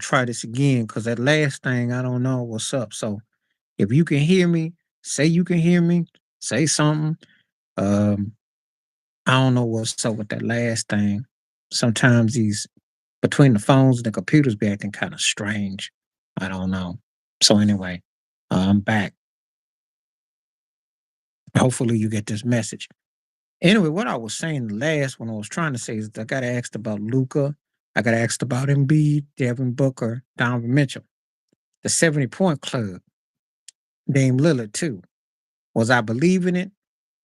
try this again because that last thing, I don't know what's up. So if you can hear me, say you can hear me, say something. Um, I don't know what's up with that last thing. Sometimes these between the phones and the computers be acting kind of strange. I don't know. So anyway, I'm back. Hopefully you get this message. Anyway, what I was saying the last one I was trying to say is I got asked about Luca. I got asked about Embiid, Devin Booker, Donovan Mitchell, the 70-point club, Dame Lillard too. Was I believing it?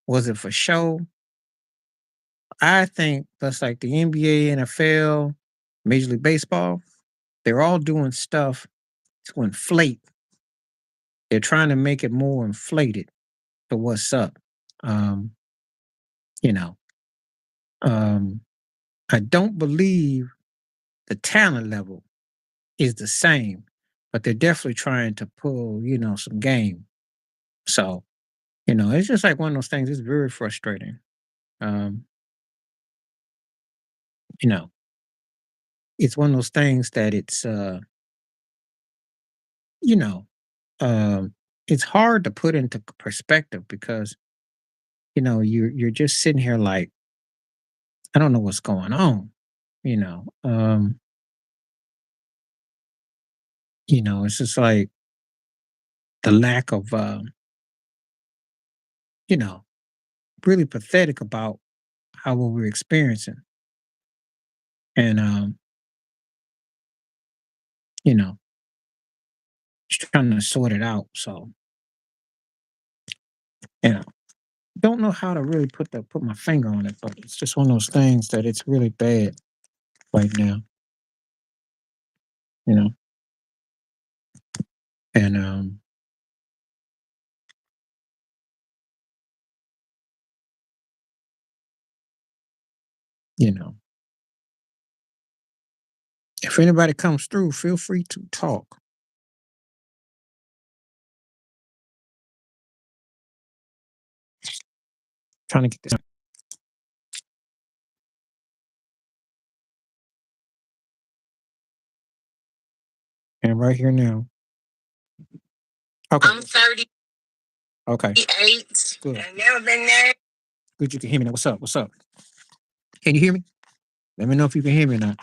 Was it for show? I think that's like the NBA, NFL, Major League Baseball. They're all doing stuff to inflate. They're trying to make it more inflated to what's up. Um, you know, um, I don't believe the talent level is the same, but they're definitely trying to pull, some game. So, it's just like one of those things. It's very frustrating. Um, you know, it's one of those things that you know, um, it's hard to put into perspective because, you're just sitting here like, I don't know what's going on. You know, um, it's just like the lack of, you know, really pathetic about how what we're experiencing. And, you know, just trying to sort it out. So, you know, don't know how to really put my finger on it, but it's just one of those things that it's really bad right now, you know. And you know, if anybody comes through, feel free to talk. Trying to get this and right here now. Okay. I'm 38. Okay. Good. I've never been there. Good, you can hear me now. What's up? What's up? Can you hear me? Let me know if you can hear me now.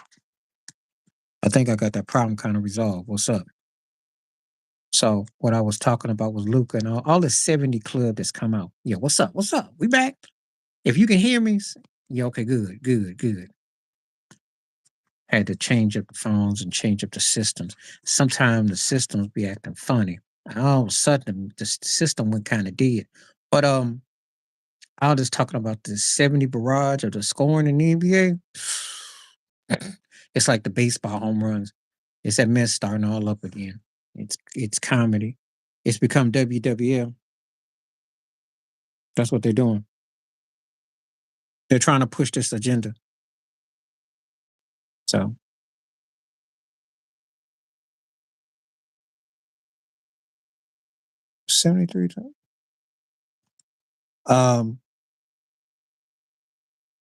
I think I got that problem kind of resolved. What's up? So what I was talking about was Luca and all the 70 club that's come out. Yeah, what's up? What's up? We back. If you can hear me, yeah, okay, good, good, good. Had to change up the phones and change up the systems. Sometimes the systems be acting funny. And all of a sudden the system went kind of dead. But I was just talking about the 70 barrage of the scoring in the NBA. It's like the baseball home runs. It's that mess starting all up again. It's comedy. It's become WWL. That's what they're doing. They're trying to push this agenda. So 73 times. Um,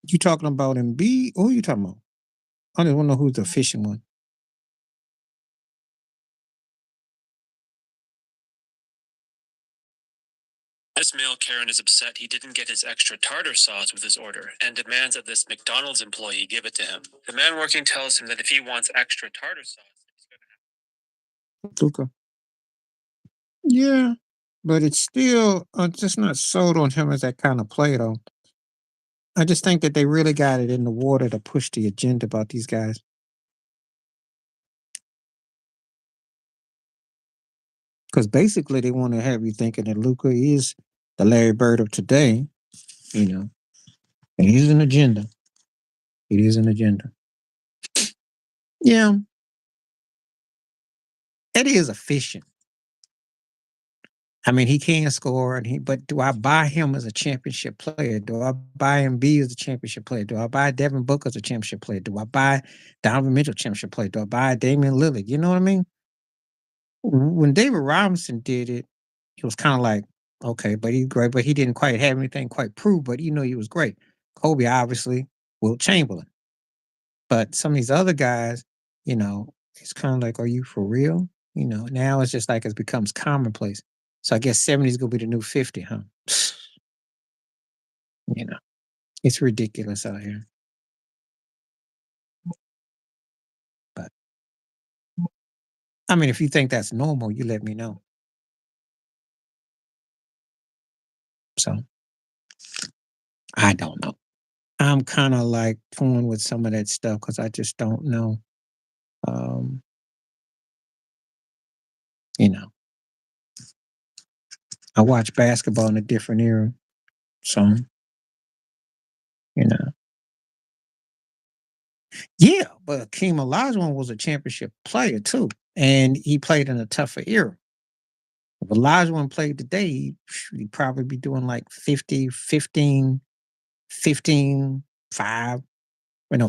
you talking about Embiid? Who are you talking about? I don't even know who's the efficient one. This male Karen is upset he didn't get his extra tartar sauce with his order and demands that this McDonald's employee give it to him. The man working tells him that if he wants extra tartar sauce, he's going to Luka. Yeah, but it's still just not sold on him as that kind of play, though. I just think that they really got it in the water to push the agenda about these guys. Because basically, they want to have you thinking that Luca is the Larry Bird of today, you know, and he's an agenda. It is an agenda. Yeah, it is efficient. I mean, he can score, but do I buy him as a championship player? Do I buy him B as a championship player? Do I buy Devin Booker as a championship player? Do I buy Donovan Mitchell championship player? Do I buy Damian Lillard? You know what I mean? When David Robinson did it, it was kind of like, okay, but he's great, but he didn't quite have anything quite proved, but he was great. Kobe, obviously, Will Chamberlain. But some of these other guys, you know, it's kind of like, are you for real? Now it's just like it becomes commonplace. So I guess 70 is gonna be the new 50, huh? You know, it's ridiculous out here. But I mean, if you think that's normal, you let me know. So I don't know. I'm kind of like torn with some of that stuff because I just don't know. Um, you know, I watch basketball in a different era. So, you know, yeah, but Akeem Olajuwon was a championship player too. And he played in a tougher era. If Olajuwon played today, he'd probably be doing like 50, 15, 15, 5,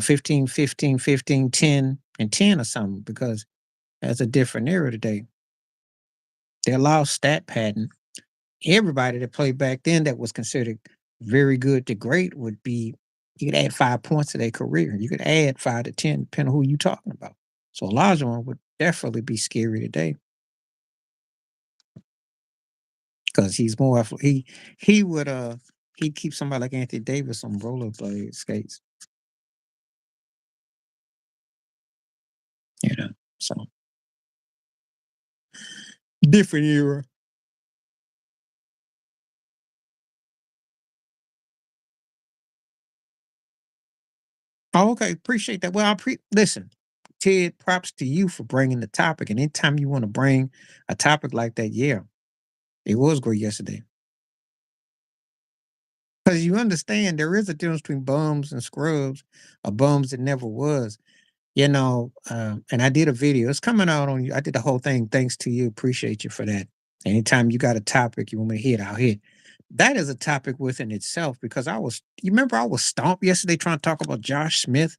15, 15, 15, 10, and 10 or something because that's a different era today. They allow stat padding. Everybody that played back then that was considered very good to great would be, you could add 5 points to their career. You could add 5 to 10, depending on who you're talking about. So Olajuwon would definitely be scary today because he's more, he would, he'd keep somebody like Anthony Davis on rollerblade skates, you know. So different era. Oh, okay. Appreciate that. Well, listen, Ted, props to you for bringing the topic. And anytime you want to bring a topic like that, yeah, it was great yesterday. Because you understand there is a difference between bums and scrubs or bums that never was. And I did a video. It's coming out on you. I did the whole thing. Thanks to you. Appreciate you for that. Anytime you got a topic you want me to hit, I'll hit. That is a topic within itself because you remember I was stomped yesterday trying to talk about Josh Smith.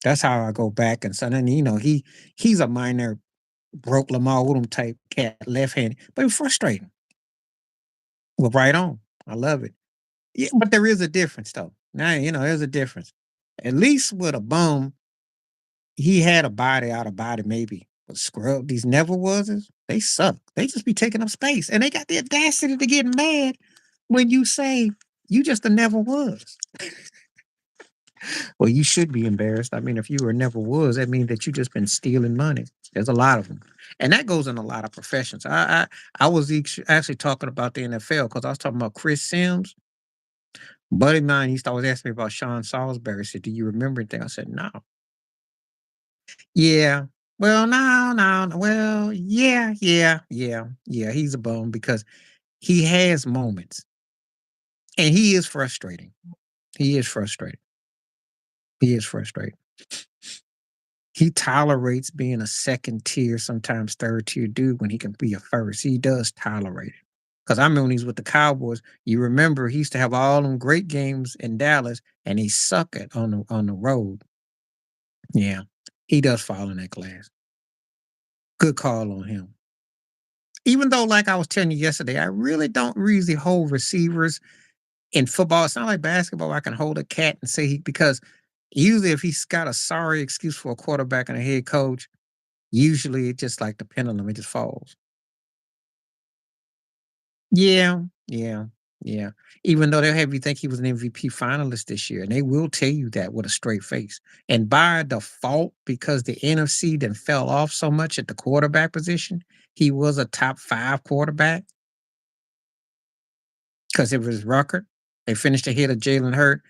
That's how I go back and so then he's a minor broke Lamar Odom type cat, left handed, but it was frustrating. Well, right on. I love it. Yeah, but there is a difference though. Now, there's a difference. At least with a bum, he had a body out of body, maybe. But scrub, these never was's, they suck. They just be taking up space. And they got the audacity to get mad when you say you just a never was. Well, you should be embarrassed. I mean, if you were never was, that means that you just been stealing money. There's a lot of them, and that goes in a lot of professions. I was actually talking about the NFL because I was talking about Chris Sims. Buddy of mine used to always ask me about Sean Salisbury. Said, "Do you remember anything?" I said, "No." Yeah. Well, no, no. Well, yeah, yeah, yeah, yeah. He's a bum because he has moments, and he is frustrating. He is frustrating. He is frustrating. He tolerates being a second tier, sometimes third tier dude when he can be a first. He does tolerate it. Because I remember when he's with the Cowboys, you remember he used to have all them great games in Dallas and he suck it on the road. Yeah. He does fall in that class. Good call on him. Even though, like I was telling you yesterday, I really don't really hold receivers in football. It's not like basketball where I can hold a cat and say because usually if he's got a sorry excuse for a quarterback and a head coach, usually it just like the pendulum, it just falls. Yeah, yeah, yeah. Even though they'll have you think he was an MVP finalist this year, and they will tell you that with a straight face. And by default, because the NFC then fell off so much at the quarterback position, he was a top 5 quarterback because it was Rucker. They finished ahead of Jalen Hurt.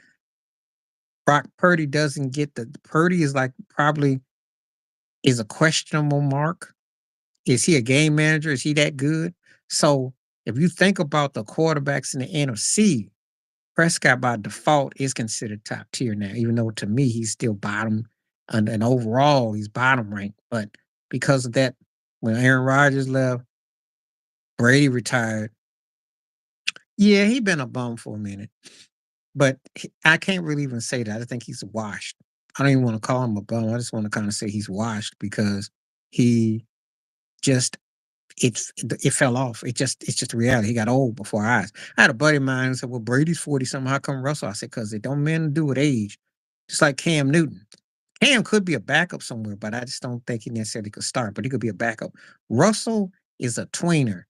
Brock Purdy doesn't get Purdy is like probably is a questionable mark. Is he a game manager? Is he that good? So if you think about the quarterbacks in the NFC, Prescott by default is considered top tier now, even though to me he's still bottom and overall he's bottom ranked. But because of that, when Aaron Rodgers left, Brady retired. Yeah, he been a bum for a minute. But I can't really even say that. I think he's washed. I don't even want to call him a bum. I just want to kind of say he's washed because he just it fell off. It's just reality. He got old before our eyes. I had a buddy of mine who said, "Well, Brady's 40 something. How come Russell?" I said, "Because it don't men do with age. Just like Cam Newton. Cam could be a backup somewhere, but I just don't think he necessarily could start, but he could be a backup. Russell is a tweener.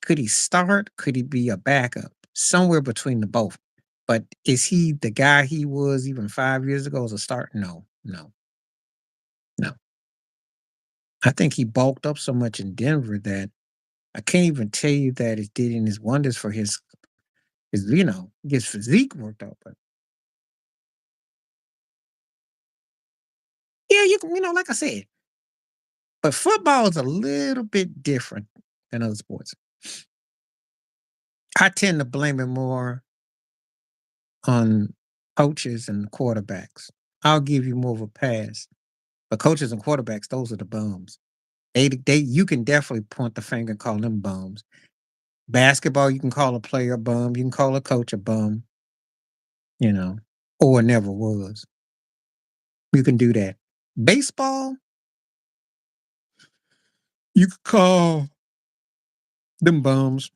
Could he start? Could he be a backup? Somewhere between the both. But is he the guy he was even 5 years ago as a start? No, no, no. I think he bulked up so much in Denver that I can't even tell you that it did in his wonders for his physique worked out. But yeah, like I said, but football is a little bit different than other sports. I tend to blame it more on coaches and quarterbacks. I'll give you more of a pass. But coaches and quarterbacks, those are the bums. They you can definitely point the finger and call them bums. Basketball, you can call a player a bum. You can call a coach a bum, you know, or never was. You can do that. Baseball, you could call them bums.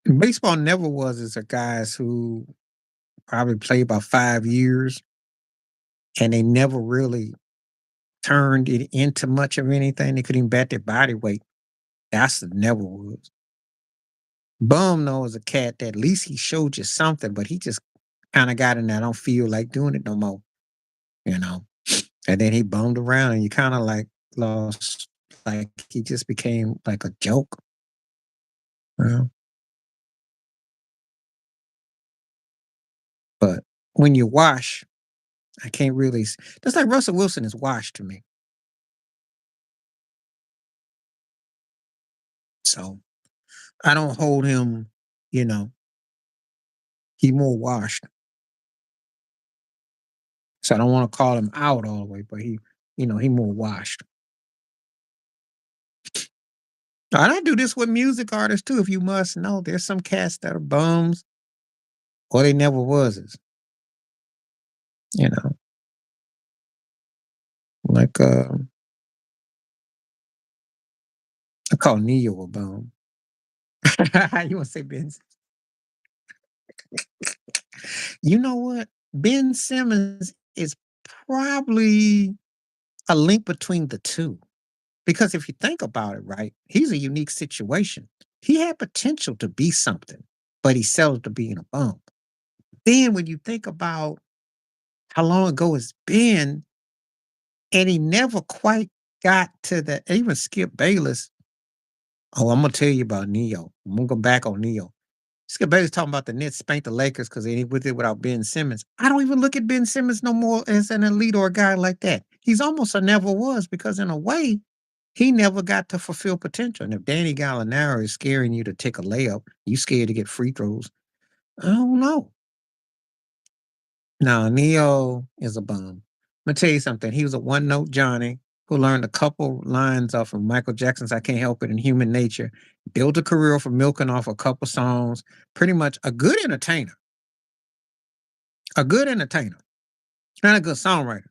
Baseball never was is a guys who probably played about 5 years and they never really turned it into much of anything. They couldn't even bat their body weight. That's the never was. Bum though is a cat that at least he showed you something, but he just kind of got in there. I don't feel like doing it no more, you know. And then he bummed around and you kind of like lost, like he just became like a joke. You know? But when you wash, I can't really. That's like Russell Wilson is washed to me. So I don't hold him, you know, he more washed. So I don't want to call him out all the way, but he more washed. And I do this with music artists too. If you must know, there's some cats that are bums or they never was. You know, like I call Neo a bum. You want to say Ben? You know what? Ben Simmons is probably a link between the two. Because if you think about it, right, he's a unique situation. He had potential to be something, but he settled to being a bum. Then when you think about how long ago it's been, and he never quite got to the even Skip Bayless. Oh, I'm gonna tell you about Neo. I'm gonna go back on Neo. Skip Bayless talking about the Nets spanked the Lakers because they with it without Ben Simmons. I don't even look at Ben Simmons no more as an elite or a guy like that. He's almost a never was because in a way, he never got to fulfill potential. And if Danny Gallinaro is scaring you to take a layup, you scared to get free throws. I don't know. No, Neo is a bum. I'm gonna tell you something. He was a one note Johnny who learned a couple lines off of Michael Jackson's "I Can't Help It" in Human Nature. Built a career for milking off a couple songs. Pretty much a good entertainer. A good entertainer. Not a good songwriter,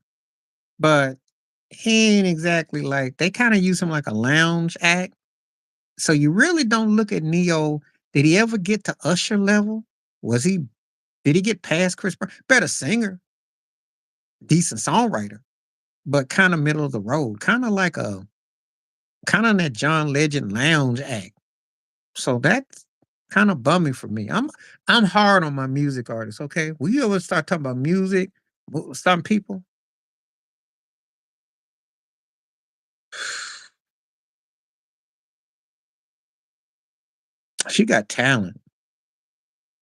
but he ain't exactly like they kind of use him like a lounge act. So you really don't look at Neo. Did he ever get to Usher level? Was he? Did he get past Chris Brown? Better singer, decent songwriter, but kind of middle of the road, kind of that John Legend lounge act. So that's kind of bummy for me. I'm hard on my music artists. Okay, will you ever start talking about music? Some people, she got talent,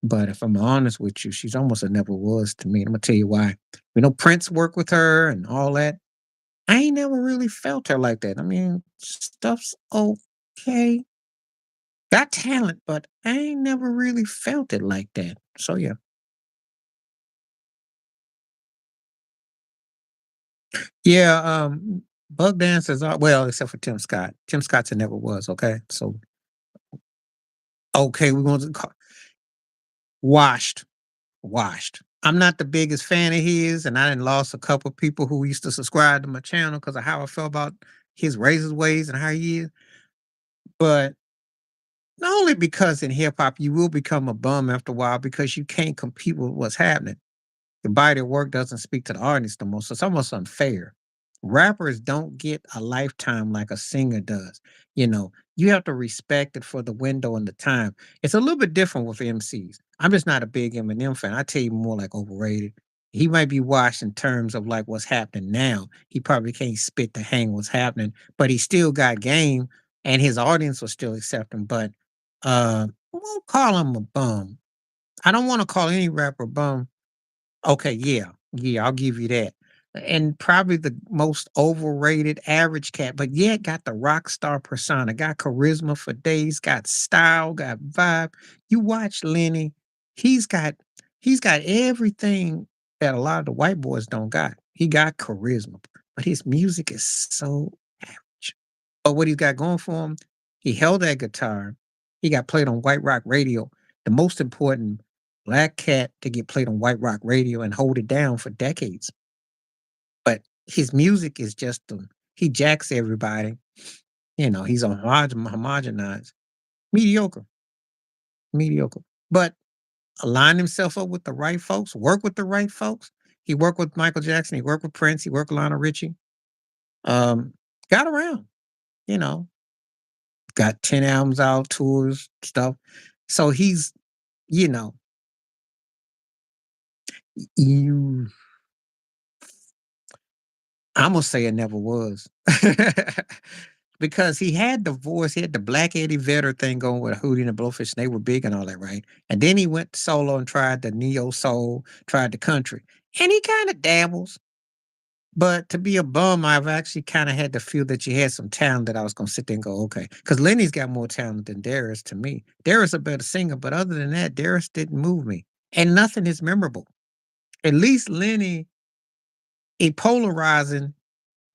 but if I'm honest with you, she's almost a never was to me. I'm gonna tell you why. Prince worked with her and all that. I ain't never really felt her like that. I mean, stuff's okay. Got talent, but I ain't never really felt it like that. So yeah. Yeah, bug dancers are well, except for Tim Scott. Tim Scott's a never was, okay? So okay, we're going to washed. Washed. I'm not the biggest fan of his, and I done lost a couple people who used to subscribe to my channel because of how I felt about his razor ways and how he is. But not only because in hip hop you will become a bum after a while because you can't compete with what's happening. The body of work doesn't speak to the artist the most. So it's almost unfair. Rappers don't get a lifetime like a singer does. You have to respect it for the window and the time. It's a little bit different with MCs. I'm just not a big Eminem fan. I tell you more like overrated. He might be washed in terms of like what's happening now. He probably can't spit to hang what's happening, but he still got game and his audience will still accept him. But I won't call him a bum. I don't want to call any rapper a bum. Okay, yeah. Yeah, I'll give you that. And probably the most overrated average cat, but yet got the rock star persona, got charisma for days, got style, got vibe. You watch Lenny, he's got he's got everything that a lot of the white boys don't got. He got charisma, but his music is so average. But what he's got going for him, he held that guitar. He got played on White Rock Radio, the most important black cat to get played on White Rock Radio and hold it down for decades. But his music is just he jacks everybody. He's a homogenized, mediocre, mediocre. But align himself up with the right folks, work with the right folks. He worked with Michael Jackson. He worked with Prince. He worked with Lionel Richie. Um, got around. You know, got 10 albums out, tours, stuff. So he's, you know, you I'm gonna say it never was. Because he had the voice, he had the Black Eddie Vedder thing going with Hootie and the Blowfish, and they were big and all that, right? And then he went solo and tried the neo soul, tried the country. And he kind of dabbles. But to be a bum, I've actually kind of had to feel that you had some talent that I was gonna sit there and go, okay. Because Lenny's got more talent than Darius to me. Darius a better singer, but other than that, Darius didn't move me. And nothing is memorable. At least Lenny, he polarizing.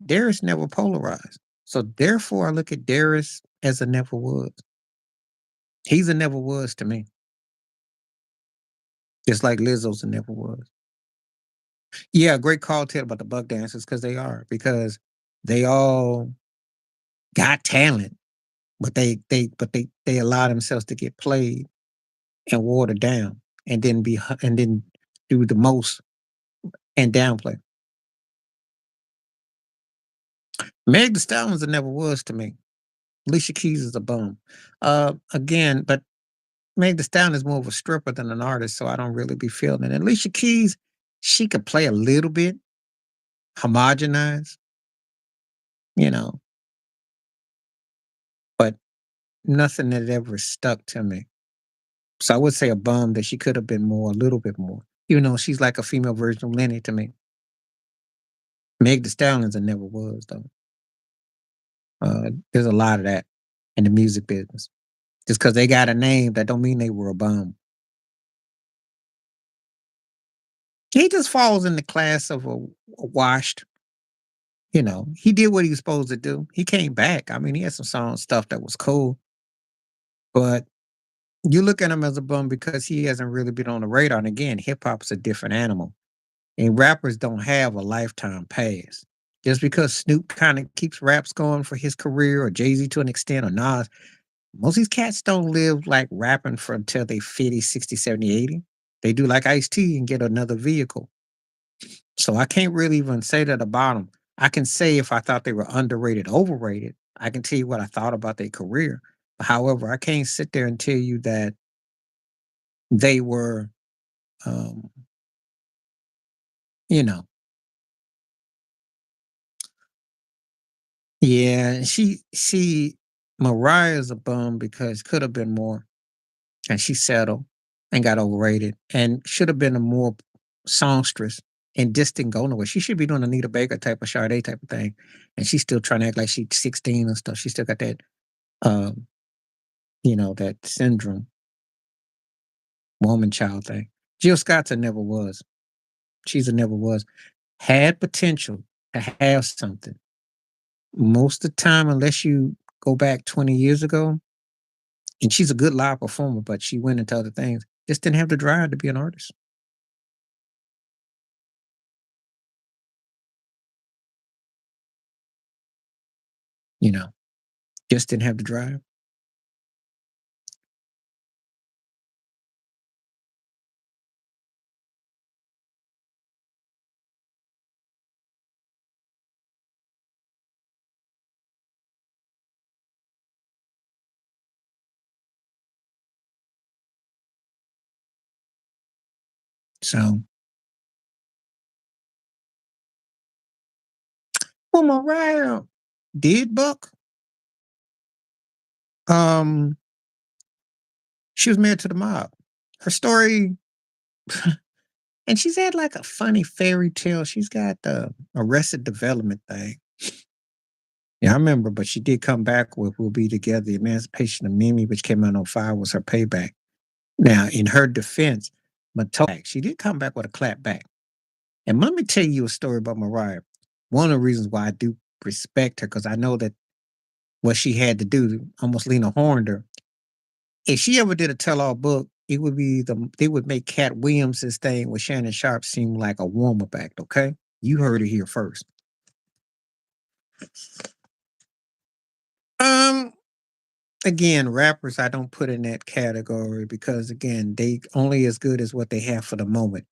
Darius never polarized. So therefore, I look at Darius as a never was. He's a never was to me, just like Lizzo's a never was. Yeah, great call, Ted, about the buck dancers because they are because they all got talent, but they allow themselves to get played and watered down, and then and then do the most and downplay. Meg Thee Stallion's a never was to me. Alicia Keys is a bum. Again, but Meg Thee Stallion is more of a stripper than an artist, so I don't really be feeling it. And Alicia Keys, she could play a little bit, homogenize, you know, but nothing that ever stuck to me. So I would say a bum that she could have been more, a little bit more. She's like a female version of Lenny to me. Meg Thee Stallion's a never was though. There's a lot of that in the music business. Just because they got a name, that don't mean they were a bum. He just falls in the class of a washed. He did what he was supposed to do. He came back. I mean, he had some song stuff that was cool, but you look at him as a bum because he hasn't really been on the radar. And again, hip hop's a different animal, and rappers don't have a lifetime pass. Just because Snoop kind of keeps raps going for his career, or Jay Z to an extent, or Nas, most of these cats don't live like rapping for until they 50, 60, 70, 80. They do like Ice T and get another vehicle. So I can't really even say that about them. I can say if I thought they were underrated, overrated. I can tell you what I thought about their career. However, I can't sit there and tell you that they were, um, you know, yeah. Mariah's a bum because could have been more, and she settled and got overrated, and should have been a more songstress. And just didn't go nowhere. She should be doing Anita Baker type of Sade type of thing, and she's still trying to act like she's 16 and stuff. She still got that um, that syndrome, woman child thing. Jill Scott's a never was. She's a never was. Had potential to have something. Most of the time, unless you go back 20 years ago, and she's a good live performer, but she went into other things, just didn't have the drive to be an artist. You know, just didn't have the drive. So, well, Mariah did Buck. Um, she was married to the mob. Her story, and she's had like a funny fairy tale. She's got the Arrested Development thing. Yeah, I remember, but she did come back with "We'll Be Together." The Emancipation of Mimi, which came out on fire, was her payback. Now, in her defense, she did come back with a clap back. And let me tell you a story about Mariah. One of the reasons why I do respect her, because I know that what she had to do, almost Lena horned her. If she ever did a tell-all book, it would be they would make Cat Williams's thing with Shannon Sharp seem like a warm-up act, okay? You heard it here first. Um, again, rappers I don't put in that category because again, they only as good as what they have for the moment.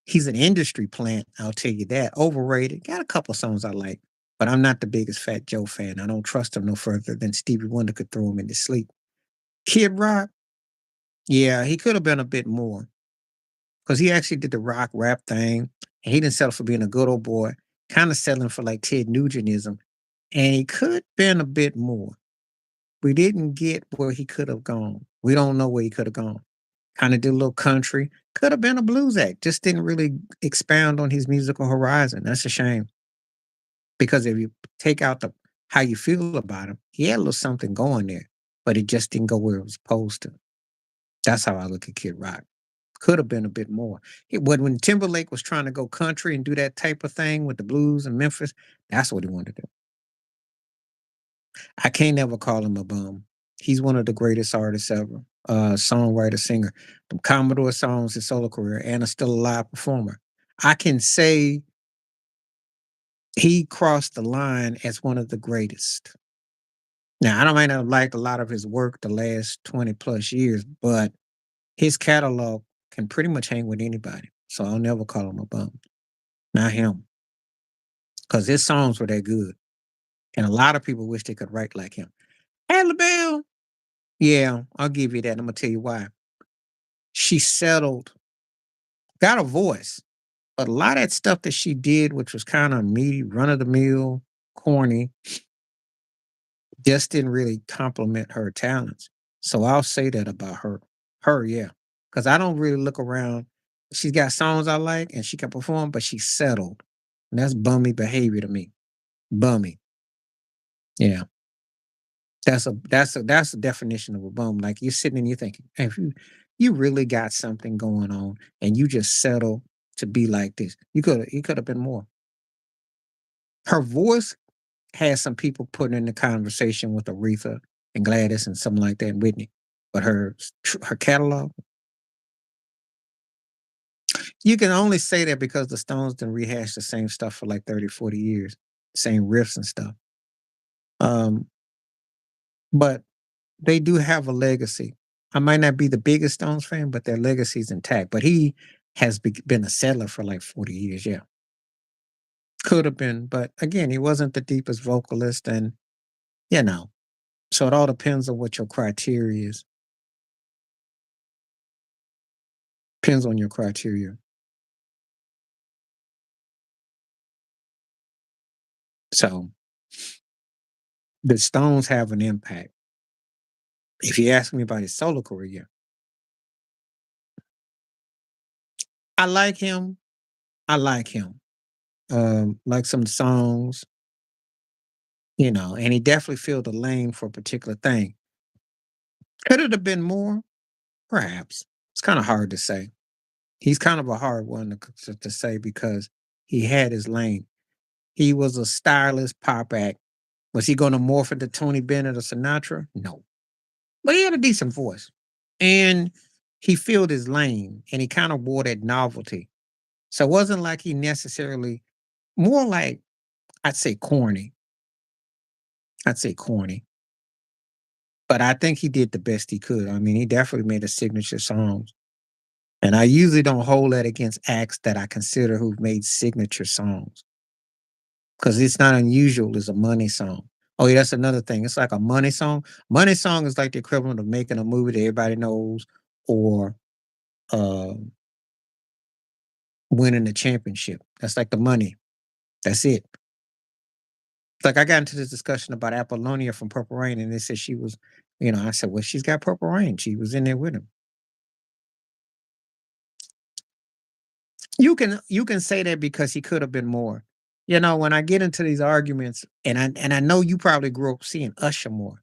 He's an industry plant, I'll tell you that. Overrated. Got a couple songs I like, but I'm not the biggest Fat Joe fan. I don't trust him no further than Stevie Wonder could throw him into sleep. Kid Rock, yeah, he could have been a bit more because he actually did the rock rap thing. And he didn't settle for being a good old boy, kind of settling for like Ted Nugentism. And he could been a bit more. We didn't get where he could have gone. We don't know where he could have gone. Kind of did a little country. Could have been a blues act. Just didn't really expound on his musical horizon. That's a shame. Because if you take out the how you feel about him, he had a little something going there, but it just didn't go where it was supposed to. That's how I look at Kid Rock. Could have been a bit more. When Timberlake was trying to go country and do that type of thing with the blues in Memphis, that's what he wanted to do. I can't never call him a bum. He's one of the greatest artists ever. Songwriter, singer. The Commodore songs, his solo career, and a still alive performer. I can say he crossed the line as one of the greatest. Now, I don't might not have liked a lot of his work the last 20 plus years, but his catalog can pretty much hang with anybody. So I'll never call him a bum. Not him. Because his songs were that good. And a lot of people wish they could write like him. Alabama. Yeah, I'll give you that. I'm gonna tell you why. She settled, got a voice, but a lot of that stuff that she did, which was kind of meaty, run of the mill, corny, just didn't really complement her talents. So I'll say that about her. Her, yeah. Because I don't really look around. She's got songs I like and she can perform, but she's settled. And that's bummy behavior to me. Bummy. Yeah. That's the definition of a bum. Like you're sitting and you're thinking, "Hey, if you really got something going on and you just settle to be like this, you could have been more. Her voice has some people putting in the conversation with Aretha and Gladys and something like that, and Whitney. But her catalog, you can only say that because the Stones didn't rehash the same stuff for like 30, 40 years, same riffs and stuff. Um, but they do have a legacy. I might not be the biggest Stones fan, but their legacy is intact. But he has been a settler for like 40 years. Yeah. Could have been. But again, he wasn't the deepest vocalist. And, you know, so it all depends on what your criteria is. Depends on your criteria. So the Stones have an impact. If you ask me about his solo career, I like him. I like him. Like some songs, and he definitely filled the lane for a particular thing. Could it have been more? Perhaps. It's kind of hard to say. He's kind of a hard one to say because he had his lane. He was a stylist pop act. Was he going to morph into Tony Bennett or Sinatra? No. But he had a decent voice. And he filled his lane and he kind of wore that novelty. So it wasn't like he necessarily, more like, I'd say corny. I'd say corny. But I think he did the best he could. I mean, he definitely made a signature songs. And I usually don't hold that against acts that I consider who've made signature songs because it's not unusual as a money song. Oh, yeah, that's another thing. It's like a money song. Money song is like the equivalent of making a movie that everybody knows or uh, winning the championship. That's like the money. That's it. Like I got into this discussion about Apollonia from Purple Rain, and they said she was, I said, well, she's got Purple Rain. She was in there with him. You can say that because he could have been more. When I get into these arguments, and I know you probably grew up seeing Usher more,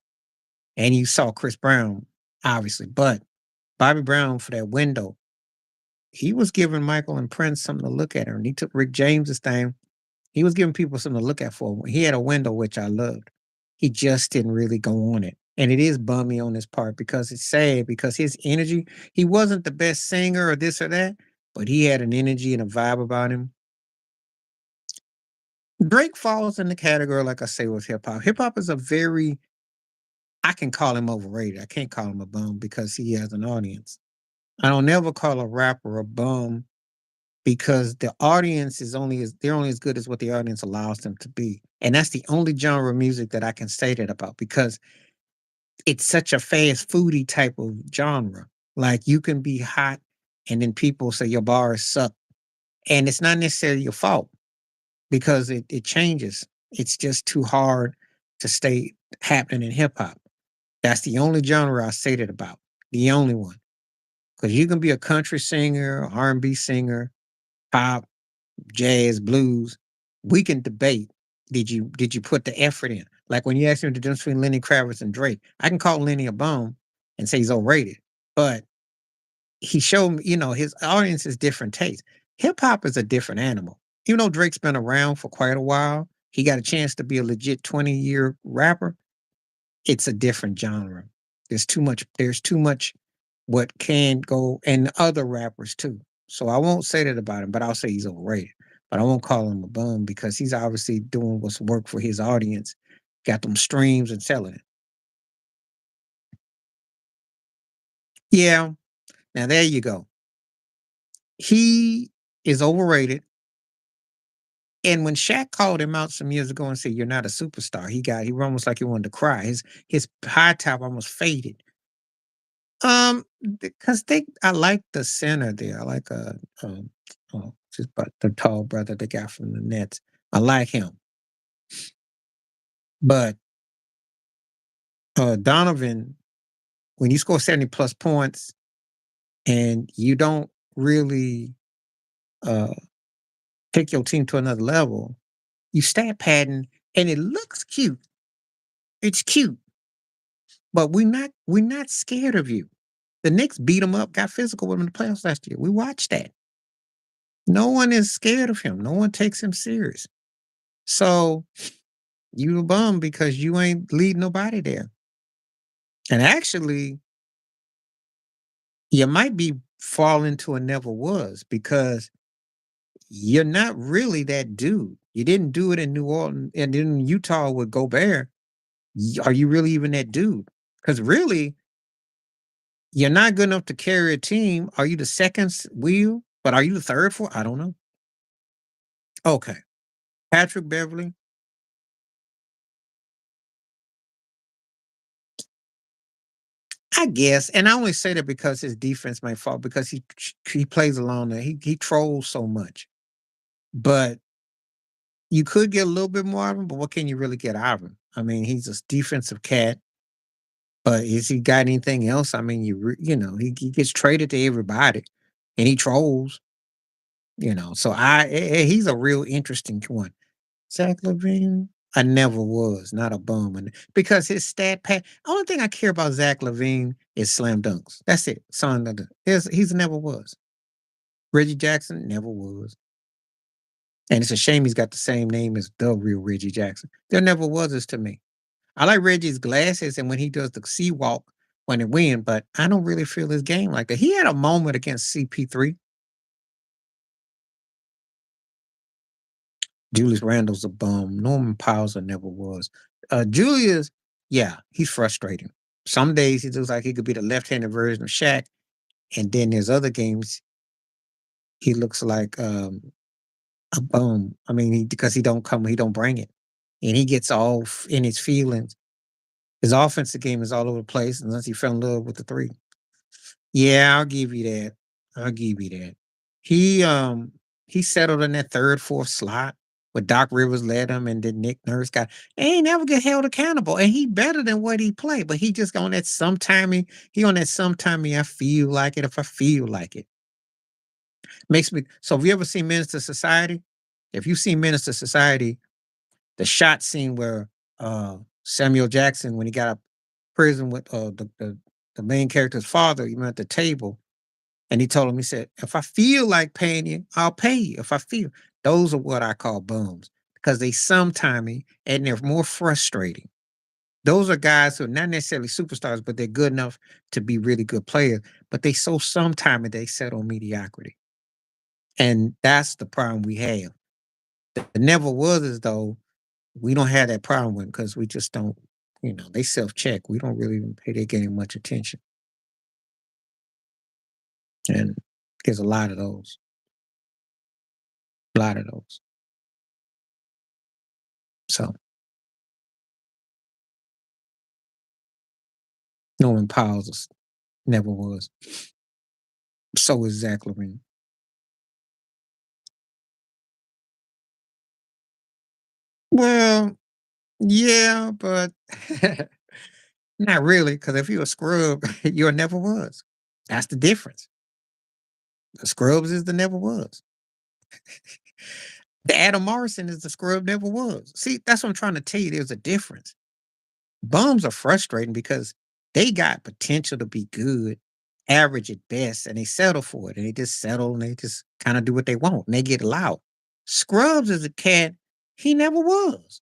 and you saw Chris Brown, obviously, but Bobby Brown for that window, he was giving Michael and Prince something to look at, and he took Rick James's thing. He was giving people something to look at for. He had a window which I loved. He just didn't really go on it. And it is bummy on his part because it's sad because his energy, he wasn't the best singer or this or that, but he had an energy and a vibe about him. Drake falls in the category, like I say, with hip hop. Hip hop is I can call him overrated. I can't call him a bum because he has an audience. I don't never call a rapper a bum because the audience they're only as good as what the audience allows them to be. And that's the only genre of music that I can say that about because it's such a fast foodie type of genre. Like you can be hot and then people say your bars suck. And it's not necessarily your fault because it changes. It's just too hard to stay happening in hip hop. That's the only genre I say that about. The only one. Because you can be a country singer, R&B singer, pop, jazz, blues. We can debate. Did you put the effort in? Like when you ask me the difference between Lenny Kravitz and Drake, I can call Lenny a bum and say he's overrated. But he showed me, his audience is different taste. Hip hop is a different animal. Even though Drake's been around for quite a while, he got a chance to be a legit 20-year rapper. It's a different genre. There's too much what can go and other rappers too. So I won't say that about him, but I'll say he's overrated. But I won't call him a bum because he's obviously doing what's work for his audience, got them streams and selling it. Yeah. Now there you go. He is overrated. And when Shaq called him out some years ago and said, "You're not a superstar," he almost like he wanted to cry. His high top almost faded. Because I like the center there. I like just but the tall brother, the guy from the Nets. I like him, but Donovan, when you score 70 plus points and you don't really uh take your team to another level, you stat padding and it looks cute. It's cute, but we're not scared of you. The Knicks beat him up, got physical with him in the playoffs last year. We watched that. No one is scared of him. No one takes him serious. So you a bum because you ain't leading nobody there. And actually, you might be falling to a never was because you're not really that dude. You didn't do it in New Orleans and in Utah with Gobert. Are you really even that dude? Because really, you're not good enough to carry a team. Are you the second wheel? But are you the third for? I don't know. Okay. Patrick Beverly. I guess, and I only say that because his defense might fall because he plays along there. He trolls so much, but you could get a little bit more out of him. But what can you really get out of him? I mean, he's a defensive cat, but is he got anything else? I mean, he gets traded to everybody, and he trolls. So he's a real interesting one. Zach Levine, I never was, not a bum. And because his stat pack, only thing I care about Zach Levine is slam dunks. That's it. Son of the he's never was. Reggie Jackson never was. And it's a shame he's got the same name as the real Reggie Jackson. There never was this to me. I like Reggie's glasses and when he does the sea walk when it win, but I don't really feel his game like that. He had a moment against CP3. Julius Randle's a bum. Norman Powell's a never was. Julius, yeah, he's frustrating. Some days he looks like he could be the left-handed version of Shaq, and then there's other games he looks like a bum. I mean, because he don't bring it, and he gets all in his feelings. His offensive game is all over the place unless he fell in love with the three. Yeah, I'll give you that. I'll give you that. He He settled in that third, fourth slot where Doc Rivers led him, and then Nick Nurse got. And he never get held accountable, and he better than what he played. But he just on that sometimey. He on that sometimey. I feel like it if I feel like it. Makes me. So have you ever seen Minister Society? If you see Minister Society, the shot scene where Samuel Jackson, when he got up prison with the main character's father, he went at the table and he told him, he said, if I feel like paying you, I'll pay you. If I feel, those are what I call bums because they sometimey and they're more frustrating. Those are guys who are not necessarily superstars, but they're good enough to be really good players, but they so sometimey they settle mediocrity. And that's the problem we have. The never was as though we don't have that problem with because we just don't, they self check. We don't really even pay their game much attention. And there's a lot of those. A lot of those. So Norman Powell's never was. So is Zach Levine. Well, yeah, but not really, because if you're a scrub, you never was. That's the difference. The scrubs is the never was. The Adam Morrison is the scrub never was. See, that's what I'm trying to tell you. There's a difference. Bums are frustrating because they got potential to be good, average at best, and they settle for it. And they just settle and they just kind of do what they want and they get loud. Scrubs is a cat, he never was.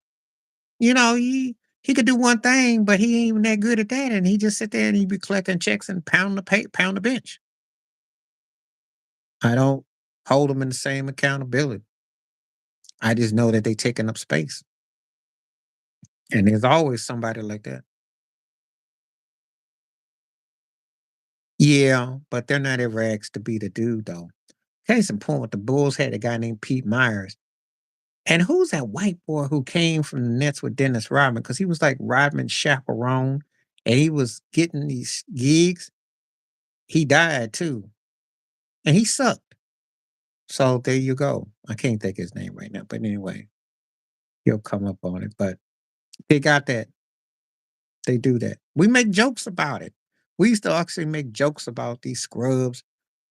He could do one thing, but he ain't even that good at that. And he just sit there and he be collecting checks and pound the bench. I don't hold them in the same accountability. I just know that they taking up space. And there's always somebody like that. Yeah, but they're not ever asked to be the dude though. Case in point, the Bulls had a guy named Pete Myers. And who's that white boy who came from the Nets with Dennis Rodman? Because he was like Rodman's chaperone and he was getting these gigs. He died too. And he sucked. So there you go. I can't think his name right now. But anyway, he'll come up on it. But they got that. They do that. We make jokes about it. We used to actually make jokes about these scrubs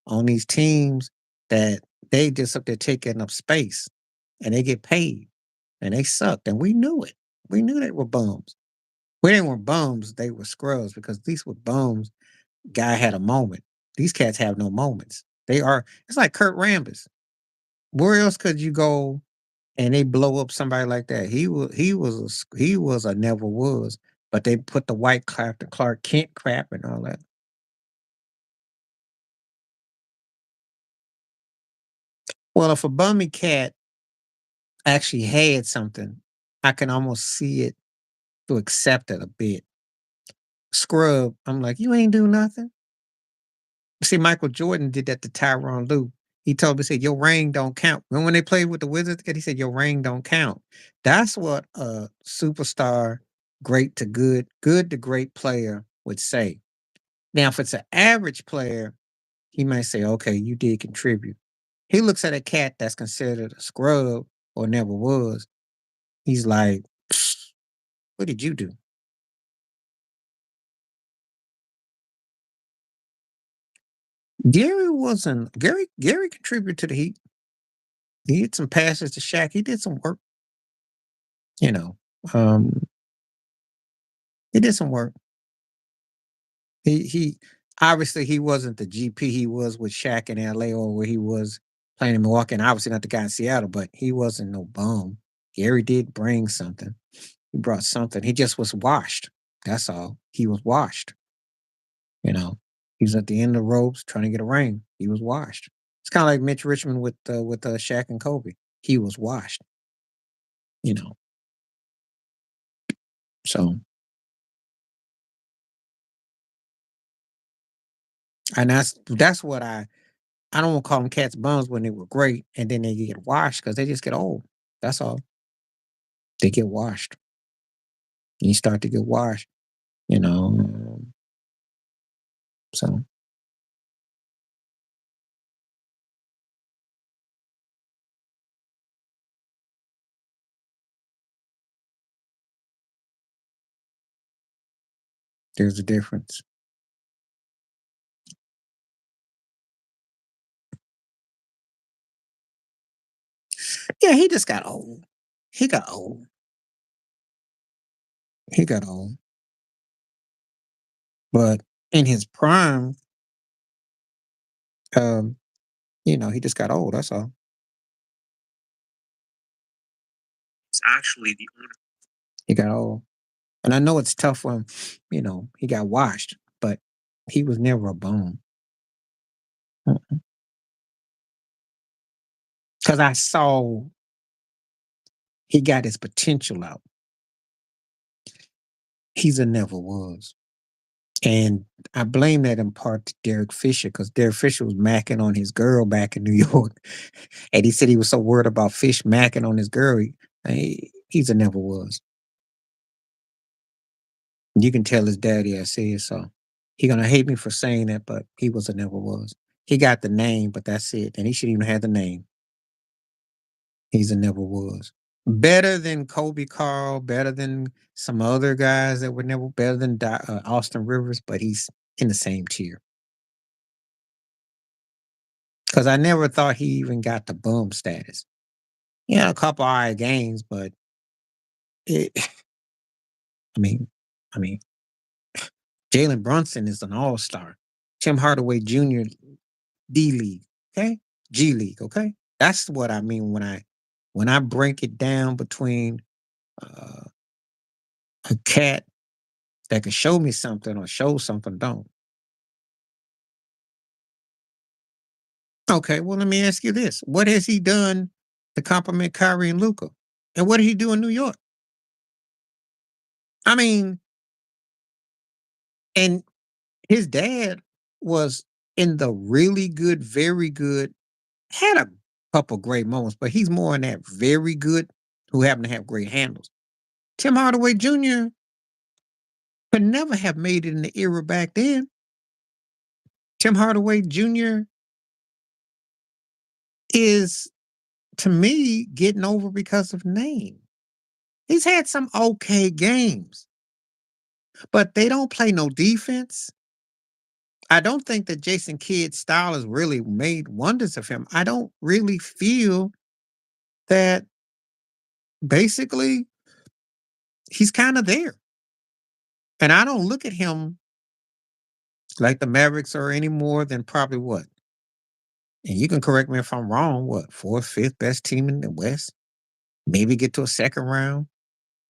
on these teams that they just up there taking up space and they get paid and they sucked. And we knew it. We knew they were bums. We didn't were bums, they were scrubs because these were bums. Guy had a moment. These cats have no moments. It's like Kurt Rambis. Where else could you go and they blow up somebody like that? He was a never was, but they put the white Clark Kent crap and all that. Well, if a bummy cat actually had something, I can almost see it to accept it a bit. Scrub, I'm like, you ain't do nothing. See, Michael Jordan did that to Tyronn Lue. He told me, he said, your ring don't count. Remember when they played with the Wizards? He said, your ring don't count. That's what a superstar, great to good, good to great player would say. Now, if it's an average player, he might say, okay, you did contribute. He looks at a cat that's considered a scrub or never was. He's like, what did you do? Gary contributed to the Heat. He did some passes to Shaq. He did some work, you know. Um, he did some work. He obviously he wasn't the GP he was with Shaq in LA or where he was playing in Milwaukee, and obviously not the guy in Seattle, but he wasn't no bum. Gary did bring something. He brought something. He just was washed. That's all. He was washed. You know, he was at the end of the ropes trying to get a ring. He was washed. It's kind of like Mitch Richmond with Shaq and Kobe. He was washed. You know, so and that's what I don't want to call them cats bums when they were great and then they get washed because they just get old. That's all. They get washed. You start to get washed. You know, so There's a difference. Yeah, he just got old. He got old. He got old. But in his prime, um, he just got old. That's all. It's actually the owner. He got old. And I know it's tough for him, he got washed, but he was never a bum. Because I saw he got his potential out. He's a never was. And I blame that in part to Derek Fisher because Derek Fisher was macking on his girl back in New York. And he said he was so worried about Fish macking on his girl. He's a never was. You can tell his daddy I said so. He gonna hate me for saying that, but he was a never was. He got the name, but that's it. And he shouldn't even have the name. He's a never was. Better than Kobe Carl, better than some other guys that were never better than Austin Rivers, but he's in the same tier. Because I never thought he even got the bum status. He had a couple eye games, but it, I mean, I mean, Jalen Brunson is an all-star. Tim Hardaway Jr. D League, okay? G League, okay? That's what I mean when I break it down between uh, a cat that can show me something or show something don't. Okay, well, let me ask you this. What has he done to compliment Kyrie and Luca? And what did he do in New York? I mean, and his dad was in the really good, very good, had a couple great moments, but he's more in that very good who happen to have great handles. Tim Hardaway Jr. could never have made it in the era back then. Tim Hardaway Jr. is, to me, getting over because of name. He's had some okay games, but they don't play no defense. I don't think that Jason Kidd's style has really made wonders of him. I don't really feel that basically he's kind of there. And I don't look at him like the Mavericks are any more than probably what? And you can correct me if I'm wrong, what, fourth, fifth best team in the West? Maybe get to a second round.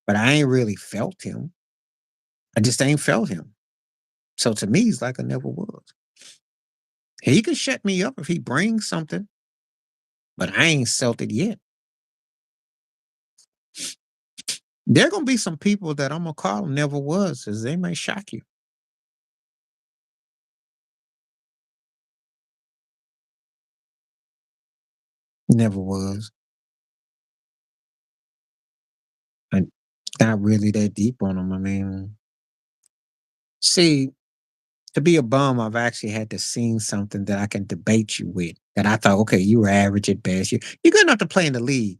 But I ain't really felt him. I just ain't felt him. So to me, he's like I never was. He can shut me up if he brings something, but I ain't felt it yet. There gonna be some people that I'm gonna call never was, as they may shock you. Never was. And not really that deep on them. I mean, see, to be a bum, I've actually had to seen something that I can debate you with. That I thought, okay, you were average at best. You're good enough to play in the league.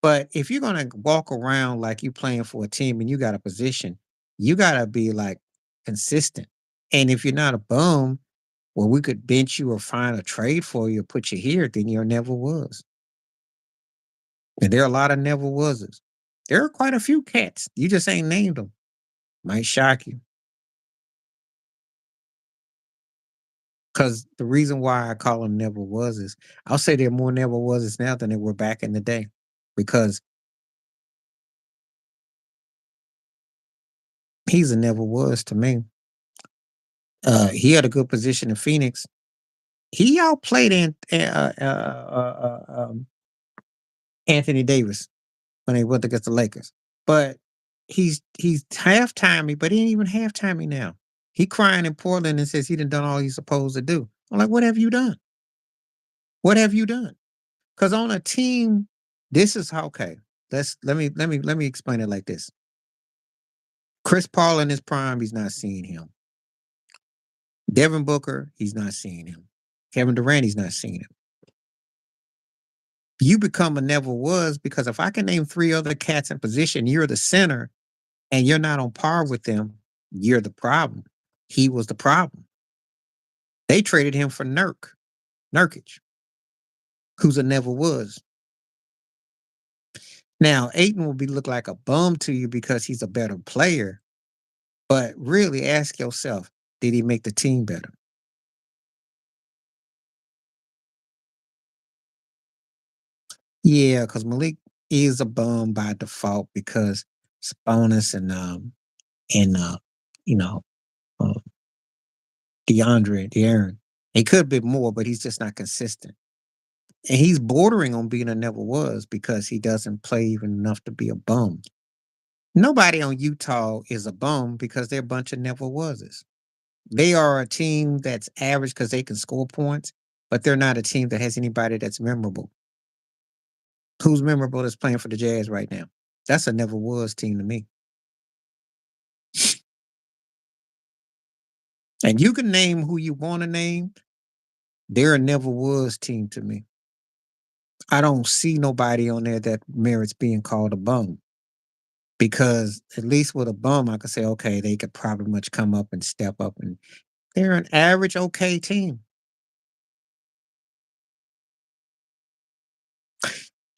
But if you're gonna walk around like you playing for a team and you got a position, you gotta be like consistent. And if you're not a bum, well, we could bench you or find a trade for you or put you here, then you never was. And there are a lot of never wases. There are quite a few cats. You just ain't named them. Might shock you. Because the reason why I call them never was is I'll say there are more never was now than there were back in the day. Because he's a never was to me. He had a good position in Phoenix. He outplayed Anthony Davis when they went against the Lakers. But he's halftimey, but he ain't even halftimey now. He crying in Portland and says he done all he's supposed to do. I'm like, what have you done? What have you done? Because on a team, this is how okay. Let me explain it like this. Chris Paul in his prime, he's not seeing him. Devin Booker, he's not seeing him. Kevin Durant, he's not seeing him. You become a never was because if I can name three other cats in position, you're the center and you're not on par with them. You're the problem. He was the problem. They traded him for Nurkic, who's a never was. Now, Aiton will be look like a bum to you because he's a better player, but really ask yourself, did he make the team better? Yeah, because Malik is a bum by default because Sabonis and you know uh, De'Aaron. He could be more, but he's just not consistent. And he's bordering on being a never was because he doesn't play even enough to be a bum. Nobody on Utah is a bum because they're a bunch of never wases. They are a team that's average because they can score points, but they're not a team that has anybody that's memorable. Who's memorable that's playing for the Jazz right now? That's a never was team to me. And you can name who you want to name. They're a never was team to me. I don't see nobody on there that merits being called a bum because at least with a bum, I could say, okay, they could probably much come up and step up, and they're an average, okay team.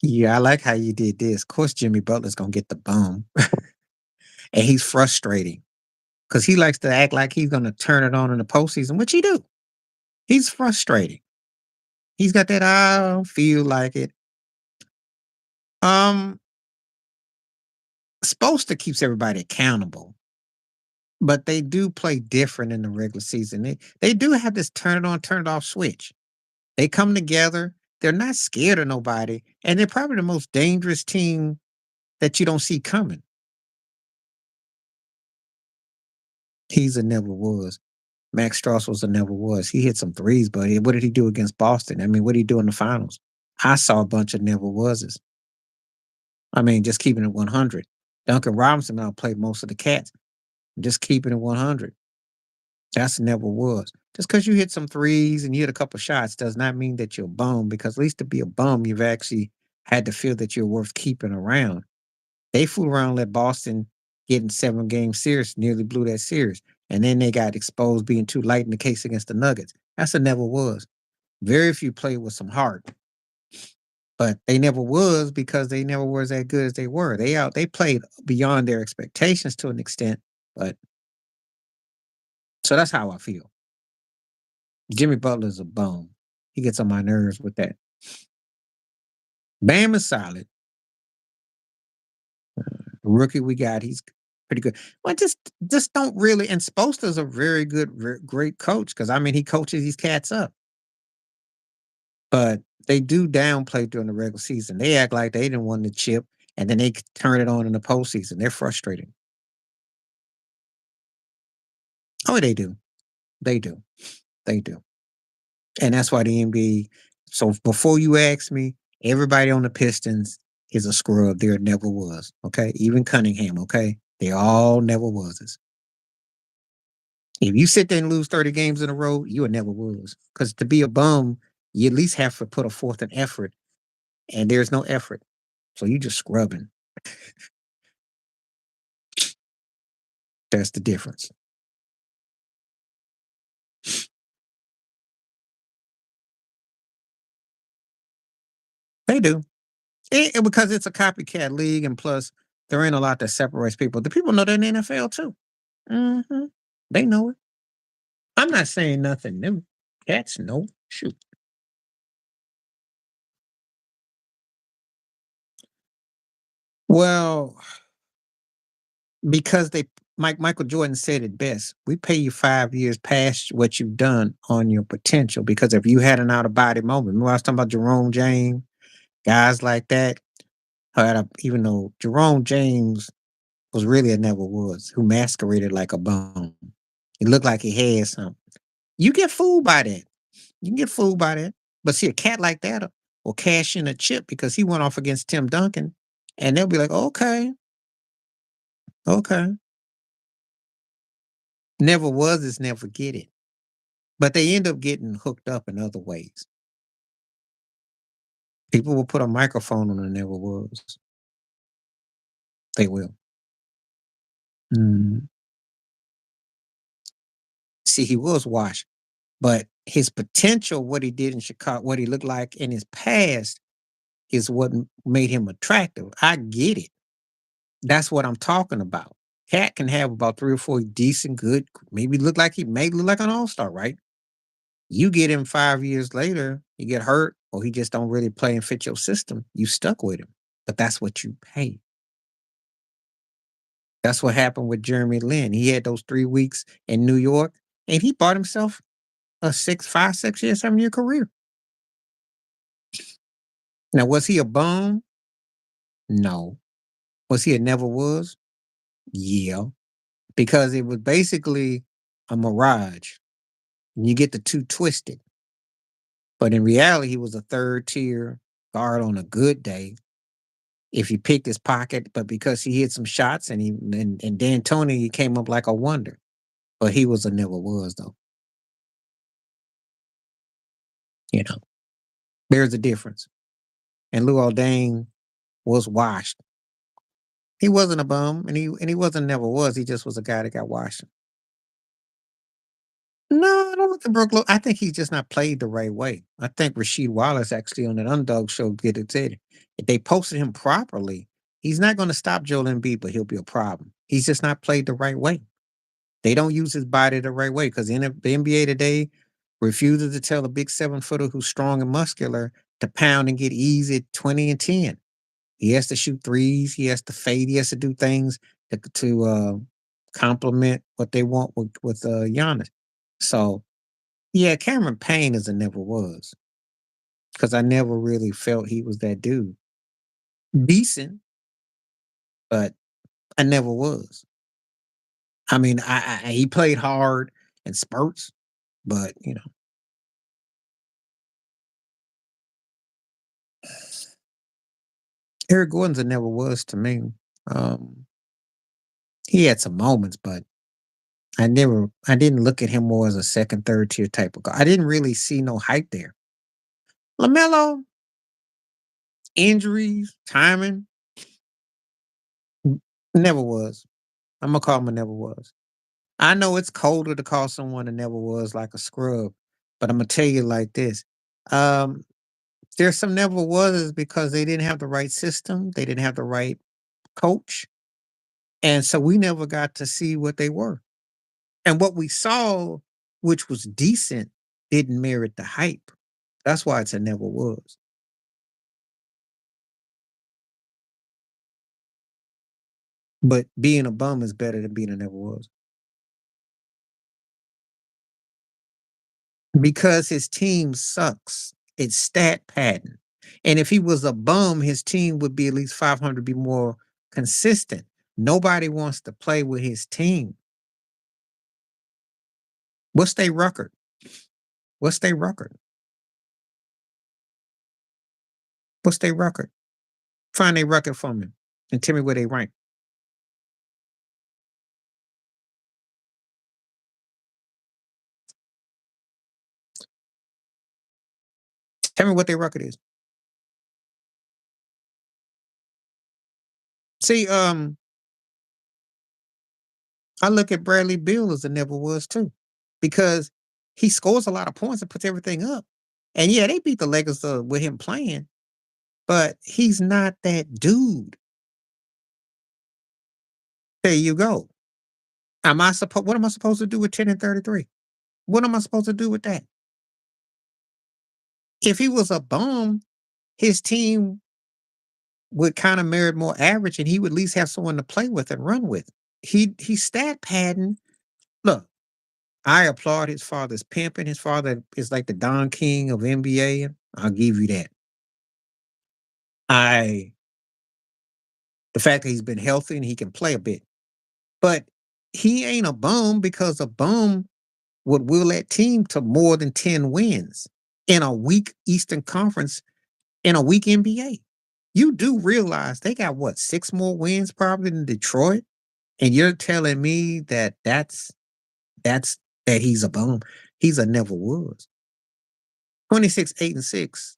Yeah, I like how you did this. Of course, Jimmy Butler's gonna get the bum, and he's frustrating because he likes to act like he's gonna turn it on in the postseason, which he do. He's frustrating. He's got that I don't feel like it. Um, supposed to keeps everybody accountable, but they do play different in the regular season. They do have this turn it on, turn it off switch. They come together. They're not scared of nobody, and they're probably the most dangerous team that you don't see coming. He's a never was. Max Strauss was a never was. He hit some threes, but what did he do against Boston? I mean, what did he do in the finals? I saw a bunch of never wases. I mean, just keeping it 100. Duncan Robinson outplayed most of the cats. Just keeping it 100. That's never was. Just because you hit some threes and you hit a couple shots does not mean that you're a bum, because at least to be a bum, you've actually had to feel that you're worth keeping around. They fooled around, let Boston get in 7-game series, nearly blew that series. And then they got exposed being too light in the case against the Nuggets. That's a never was. Very few play with some heart, but they never was because they never was that good as they were. They played beyond their expectations to an extent, but so that's how I feel. Jimmy Butler's a bum. He gets on my nerves with that. Bam is solid. Rookie we got, he's pretty good. Well, just don't really. And Spoelstra's a very good, great coach because I mean he coaches these cats up, but they do downplay during the regular season. They act like they didn't win the chip, and then they turn it on in the postseason. They're frustrating. Oh, they do. They do. They do. And that's why the NBA. So before you ask me, everybody on the Pistons is a scrub. There never was. Okay. Even Cunningham. Okay. They all never was. If you sit there and lose 30 games in a row, you never was. Because to be a bum, you at least have to put a forth an effort. And there's no effort. So you just scrubbing. That's the difference. They do. Because it's a copycat league, and plus there ain't a lot that separates people. The people know they're in the NFL too. Hmm. They know it. I'm not saying nothing. Them cats know. Shoot. Well, because Michael Jordan said it best. We pay you 5 years past what you've done on your potential. Because if you had an out of body moment, remember I was talking about Jerome James, guys like that. Even though Jerome James was really a never was, who masqueraded like a bum. He looked like he had something. You get fooled by that. You can get fooled by that. But see, a cat like that will cash in a chip because he went off against Tim Duncan, and they'll be like, okay, okay. Never was is never get it. But they end up getting hooked up in other ways. People will put a microphone on a never was. They will. Mm. See, he was washed, but his potential, what he did in Chicago, what he looked like in his past, is what made him attractive. I get it. That's what I'm talking about. Cat can have about 3 or 4 decent, good, maybe look like he may look like an all-star, right? You get him 5 years later, he get hurt, or he just don't really play and fit your system, you stuck with him. But that's what you pay. That's what happened with Jeremy Lin. He had those 3 weeks in New York, and he bought himself a 6 year, 7 year career. Now, was he a bum? No. Was he a never was? Yeah. Because it was basically a mirage. You get the two twisted. But in reality, he was a third tier guard on a good day. If he picked his pocket, but because he hit some shots and Dan Tony, he came up like a wonder. But he was a never was though. You know, there's a difference. And Lou Aldane was washed. He wasn't a bum, and he wasn't never was. He just was a guy that got washed. No, I don't look at Brooke. I think he's just not played the right way. I think Rasheed Wallace actually on that underdog show get it said. If they posted him properly, he's not going to stop Joel Embiid, but he'll be a problem. He's just not played the right way. They don't use his body the right way because in the NBA today refuses to tell a big 7 footer who's strong and muscular to pound and get easy 20 and 10. He has to shoot threes. He has to fade. He has to do things to complement what they want with Giannis. So yeah, Cameron Payne is a never was because I never really felt he was that dude. Decent, but I never was. I mean, he played hard in spurts, but Eric Gordon's a never was to me. Um, he had some moments, but I didn't look at him more as a second, third tier type of guy. I didn't really see no hype there. LaMelo, injuries, timing, never was. I'm gonna call him a never was. I know it's colder to call someone a never was like a scrub, but I'm gonna tell you like this. Um, there's some never was because they didn't have the right system, they didn't have the right coach, and so we never got to see what they were. And what we saw, which was decent, didn't merit the hype. That's why it's a never was. But being a bum is better than being a never was. Because his team sucks. It's stat pattern. And if he was a bum, his team would be at least 500, be more consistent. Nobody wants to play with his team. What's their record? What's their record? What's their record? Find their record for me and tell me where they rank. Tell me what their record is. See, I look at Bradley Beal as a never was too, because he scores a lot of points and puts everything up. And yeah, they beat the Lakers with him playing, but he's not that dude. There you go. What am I supposed to do with 10 and 33? What am I supposed to do with that? If he was a bum, his team would kind of merit more average and he would at least have someone to play with and run with. He stat padding. Look, I applaud his father's pimping. His father is like the Don King of NBA. I'll give you that. I the fact that he's been healthy and he can play a bit. But he ain't a bum because a bum would will that team to more than 10 wins in a weak Eastern Conference, in a weak NBA. You do realize they got what, 6 more wins probably than Detroit? And you're telling me that's that he's a bum. He's a never was. 26, 8 and 6.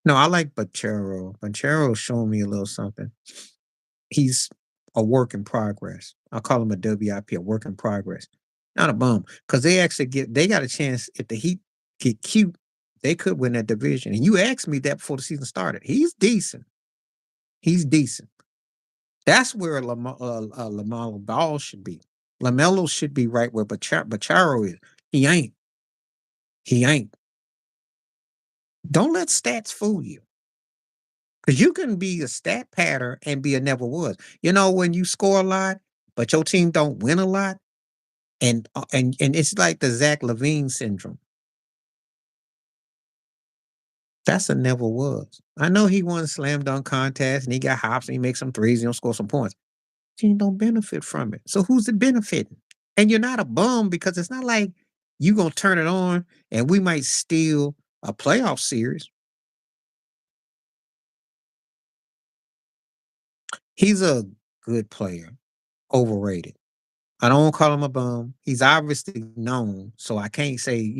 No, I like Banchero. Banchero's showing me a little something. He's a work in progress. I'll call him a WIP, a work in progress. not a bum, because they got a chance if the Heat get cute, they could win that division. And you asked me that before the season started. He's decent. He's decent. That's where Lamelo Ball should be. Lamelo should be right where Bacharo is. He ain't. He ain't. Don't let stats fool you. Because you can be a stat pattern and be a never was. You know, when you score a lot, but your team don't win a lot, and it's like the Zach Levine syndrome. That's a never was. I know he won slam dunk contest and he got hops and he makes some threes and he'll score some points. Team don't benefit from it. So who's it benefiting? And you're not a bum because it's not like you gonna turn it on and we might steal a playoff series. He's a good player, overrated. I don't call him a bum. He's obviously known, so I can't say,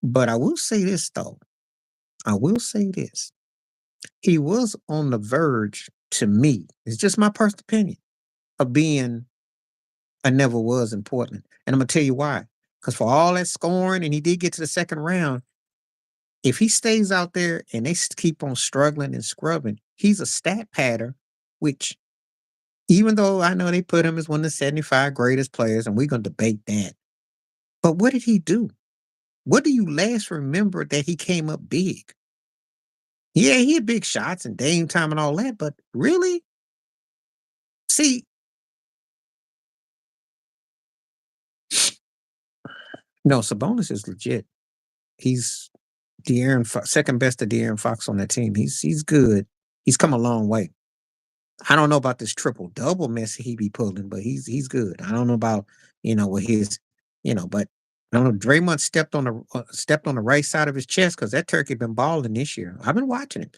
but I will say this though. I will say this. He was on the verge to me. It's just my personal opinion of being a never was in Portland. And I'm gonna tell you why. Because for all that scoring, and he did get to the second round, if he stays out there and they keep on struggling and scrubbing, he's a stat pattern, which even though I know they put him as one of the 75 greatest players, and we're gonna debate that. But what did he do? What do you last remember that he came up big? Yeah, he had big shots and Dame time and all that, but really? See, no, Sabonis is legit. He's second best to De'Aaron Fox on that team. He's good. He's come a long way. I don't know about this triple double mess he be pulling, but he's good. I don't know about what his, but I don't know. Draymond stepped on the right side of his chest because that turkey been balling this year. I've been watching him.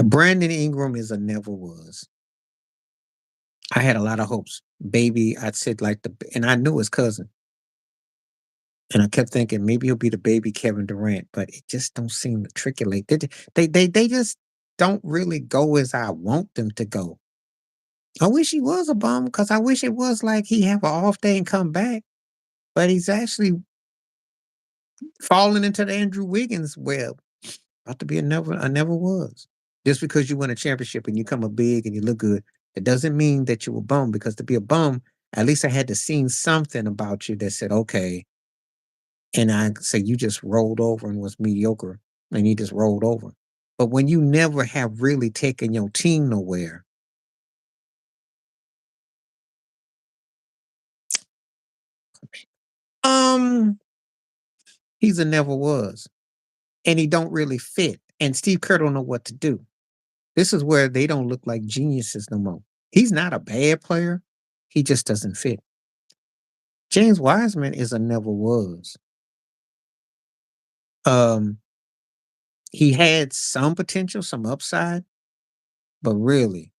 Brandon Ingram is a never was. I had a lot of hopes. Baby, I'd said and I knew his cousin. And I kept thinking maybe he'll be the baby Kevin Durant, but it just don't seem to triculate. They just don't really go as I want them to go. I wish he was a bum because I wish it was like he have an off day and come back, but he's actually falling into the Andrew Wiggins web. About to be a never was. Just because you win a championship and you come up big and you look good, it doesn't mean that you're a bum because to be a bum, at least I had to see something about you that said, okay, and I say you just rolled over and was mediocre and you just rolled over. But when you never have really taken your team nowhere, um, he's a never was. And he don't really fit. And Steve Kerr don't know what to do. This is where they don't look like geniuses no more. He's not a bad player. He just doesn't fit. James Wiseman is a never was. Um, he had some potential, some upside, but really,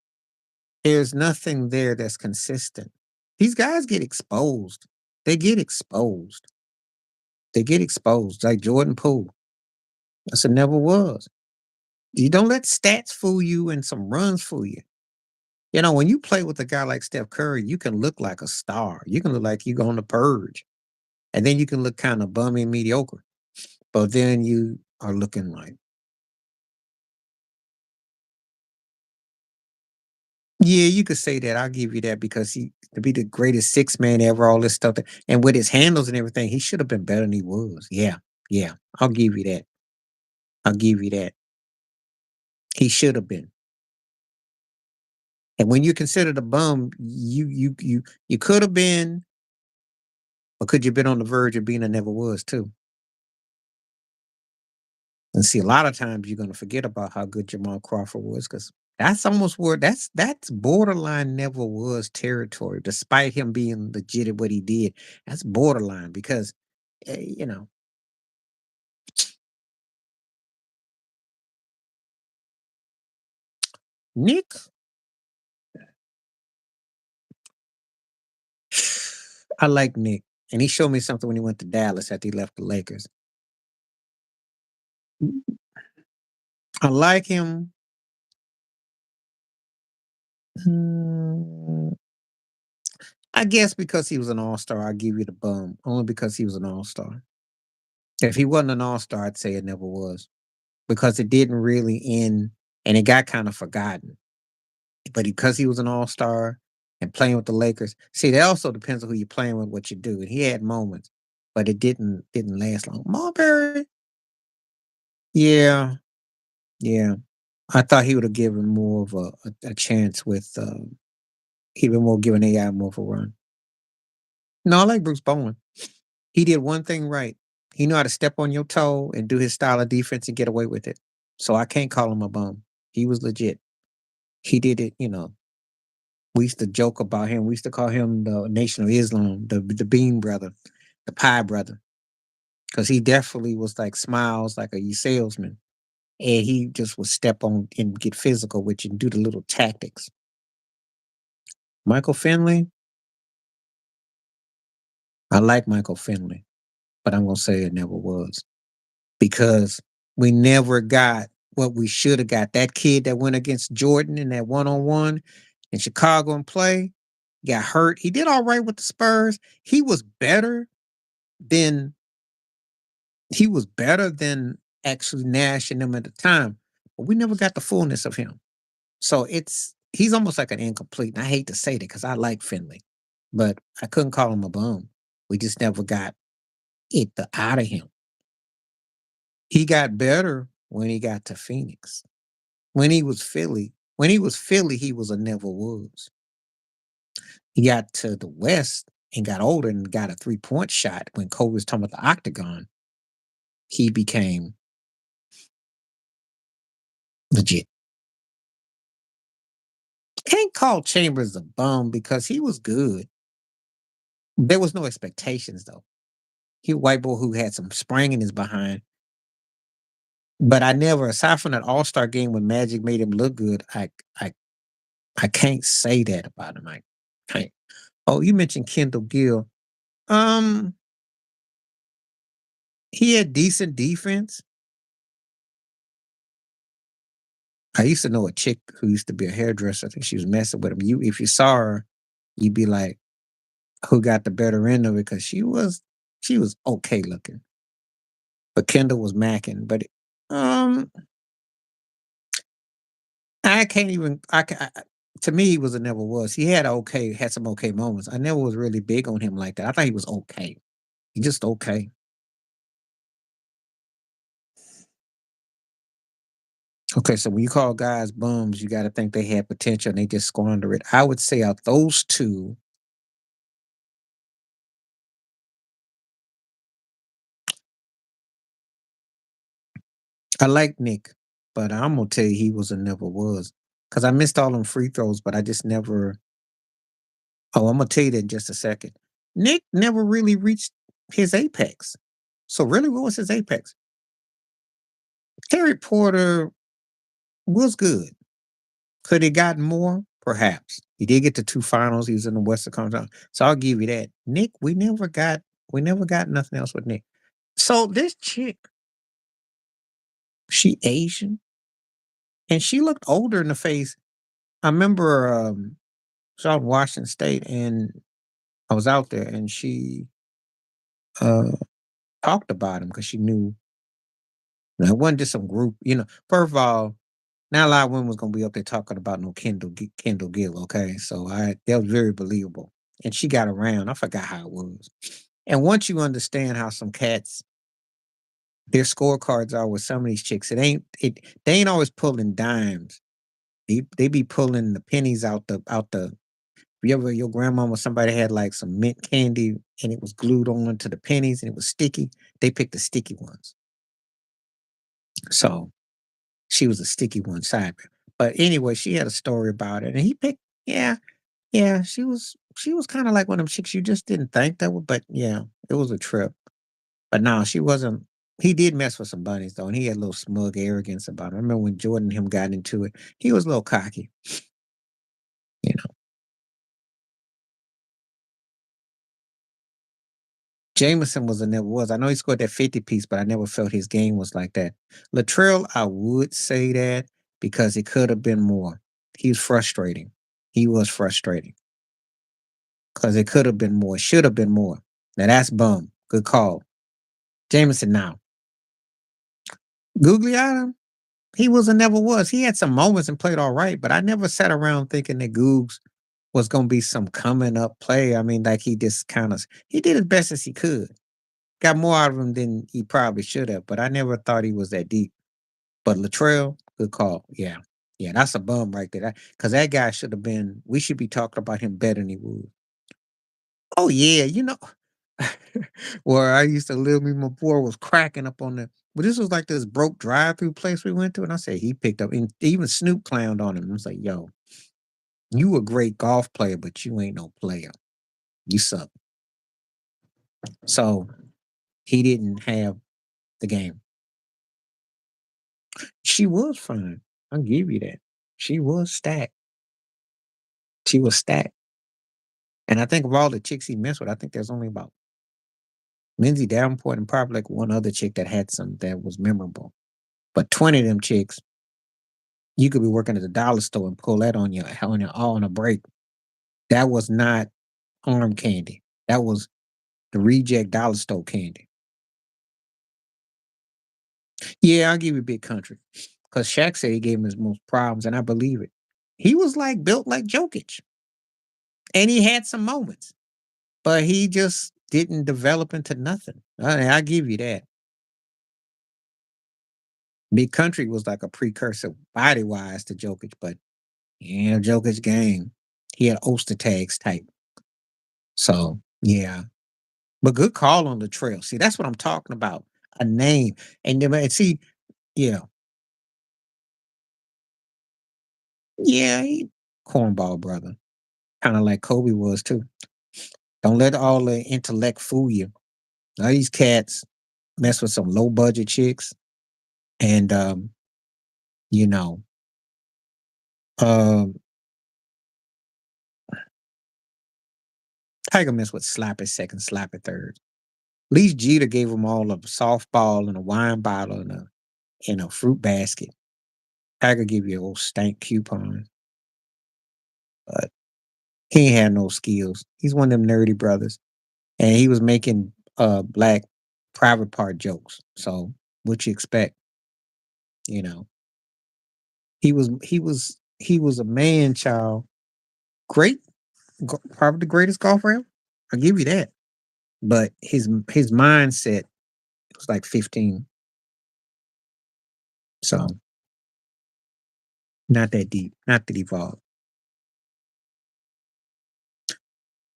there's nothing there that's consistent. These guys get exposed. They get exposed. They get exposed, like Jordan Poole. That's a never was. You don't let stats fool you and some runs fool you. When you play with a guy like Steph Curry, you can look like a star. You can look like you go on the purge. And then you can look kind of bummy and mediocre. But then you are looking like, yeah, you could say that. I'll give you that because he to be the greatest six man ever, all this stuff. And with his handles and everything, he should have been better than he was. Yeah. Yeah. I'll give you that. I'll give you that. He should have been. And when you consider the bum, you could have been, or could you have been on the verge of being a never was too? And see, a lot of times you're gonna forget about how good Jamal Crawford was because that's almost where that's borderline never was territory, despite him being legit at what he did. That's borderline because eh, you know, Nick, I like Nick. And he showed me something when he went to Dallas after he left the Lakers. I like him. Mm, I guess because he was an all-star, I'll give you the bum, only because he was an all-star. If he wasn't an all-star, I'd say it never was because it didn't really end and it got kind of forgotten. But because he was an all-star and playing with the Lakers, see, that also depends on who you're playing with, what you do. And he had moments, but it didn't last long. Marbury, yeah, yeah. I thought he would have given more of a chance with he'd been more giving AI more of a run. No, I like Bruce Bowen. He did one thing right. He knew how to step on your toe and do his style of defense and get away with it. So I can't call him a bum. He was legit. He did it, you know. We used to joke about him. We used to call him the Nation of Islam, the Bean brother, the Pie brother, because he definitely was like smiles like a salesman, and he just would step on and get physical with you and do the little tactics. Michael Finley, I like Michael Finley, but I'm gonna say it never was because we never got what we should have got. That kid that went against Jordan in that 1-on-1 in Chicago and play got hurt. He did all right with the Spurs. Than he was better than actually Nash and them at the time, but we never got the fullness of him. So he's almost like an incomplete. And I hate to say that because I like Finley, but I couldn't call him a bum. We just never got out of him. He got better when he got to Phoenix. When he was Philly, he was a never was. He got to the West and got older and got a 3-point shot when Kobe was talking about the octagon. He became legit. Can't call Chambers a bum because he was good. There was no expectations though. He a white boy who had some spring in his behind. But I never, aside from that All-Star game when Magic made him look good, I I can't say that about him. I can't. Oh, you mentioned Kendall Gill. Um, he had decent defense. I used to know a chick who used to be a hairdresser. I think she was messing with him. If you saw her, you'd be like, who got the better end of it? Because she was okay looking. But Kendall was macking. But um, I can't even. To me, he was a never was. He had some okay moments. I never was really big on him like that. I thought he was okay. He just okay. Okay, so when you call guys bums, you got to think they had potential and they just squander it. I would say out those two, I like Nick, but I'm gonna tell you he was a never was because I missed all them free throws, but I just never. Oh, I'm gonna tell you that in just a second. Nick never really reached his apex. So really, what was his apex? Terry Porter was good. Could he gotten more? Perhaps. He did get to two finals. He was in the Western Conference. So I'll give you that. Nick, we never got nothing else with Nick. So this chick, she Asian and she looked older in the face. I remember I was out in Washington State and I was out there and she uh talked about him because she knew it wasn't just some group, First of all, not a lot of women was gonna be up there talking about no Kendall Gill, okay? So that was very believable. And she got around. I forgot how it was. And once you understand how some cats their scorecards are with some of these chicks, they ain't always pulling dimes. They be pulling the pennies out the you ever your grandmama somebody had like some mint candy and it was glued on to the pennies and it was sticky. They picked the sticky ones. So she was a sticky one side. But anyway, she had a story about it. And he picked, yeah, yeah, she was kind of like one of them chicks you just didn't think that would, but yeah, it was a trip. But no, she wasn't. He did mess with some bunnies though, and he had a little smug arrogance about it. I remember when Jordan and him got into it, he was a little cocky, you know. Jameson was a never was. I know he scored that 50 piece, but I never felt his game was like that. Latrell, I would say that because it could have been more. He was frustrating. He was frustrating. because it could have been more, should have been more. Now that's bum. Good call. Jameson now. Gugliotta, he was and never was. He had some moments and played all right, but I never sat around thinking that Googs was gonna be some coming up play. I mean, like he just kind of he did as best as he could. Got more out of him than he probably should have, but I never thought he was that deep. But Latrell, good call. Yeah. Yeah, that's a bum right there. Because that guy should have been, we should be talking about him better than he would. Oh, yeah. Where I used to live, me, my boy was cracking up on the, but this was like this broke drive through place we went to. And I said, he picked up, and even Snoop clowned on him. I was like, yo, you a great golf player, but you ain't no player. You suck. So he didn't have the game. She was fine. I'll give you that. She was stacked. She was stacked. And I think of all the chicks he messed with, I think there's only about Lindsay Davenport and probably like one other chick that had some that was memorable. But 20 of them chicks, you could be working at the dollar store and pull that on your all on a break. That was not arm candy. That was the reject dollar store candy. Yeah, I'll give you Big Country. Because Shaq said he gave him his most problems, and I believe it. He was like built like Jokic. And he had some moments, but he just didn't develop into nothing. I give you that. Big Country was like a precursor body wise to Jokic, but yeah, Jokic game. He had Oster tags type. So yeah. But good call on the trail. See, that's what I'm talking about. A name. And then see, yeah. Yeah, cornball brother. Kind of like Kobe was too. Don't let all the intellect fool you. All these cats mess with some low budget chicks and you know, um Tiger messed with sloppy second, sloppy third. At least Jeter gave them all a softball and a wine bottle and a fruit basket. Tiger give you a old stank coupon, but he ain't had no skills. He's one of them nerdy brothers, and he was making black private part jokes. So what you expect? You know, he was a man child. Great, probably the greatest golfer ever. I'll give you that. But his mindset was like 15, so not that deep, not that evolved.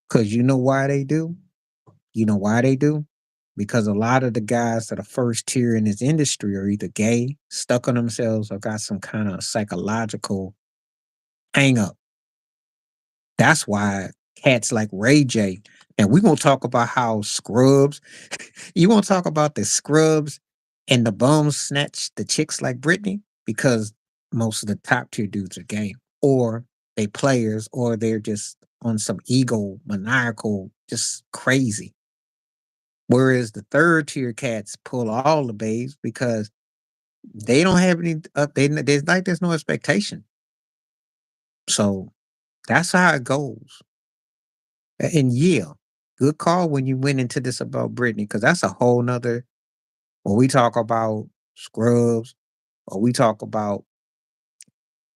Because you know why they do? You know why they do? Because a lot of the guys that are first tier in this industry are either gay, stuck on themselves, or got some kind of psychological hang up. That's why cats like Ray J, and we're gonna talk about how scrubs, you wanna talk about the scrubs and the bums snatch the chicks like Britney? Because most of the top tier dudes are gay. Or they players, or they're just on some ego, maniacal, just crazy. Whereas the third tier cats pull all the babes because they don't have any. There's no expectation. So that's how it goes. And yeah, good call when you went into this about Britney because that's a whole nother. When we talk about scrubs, or we talk about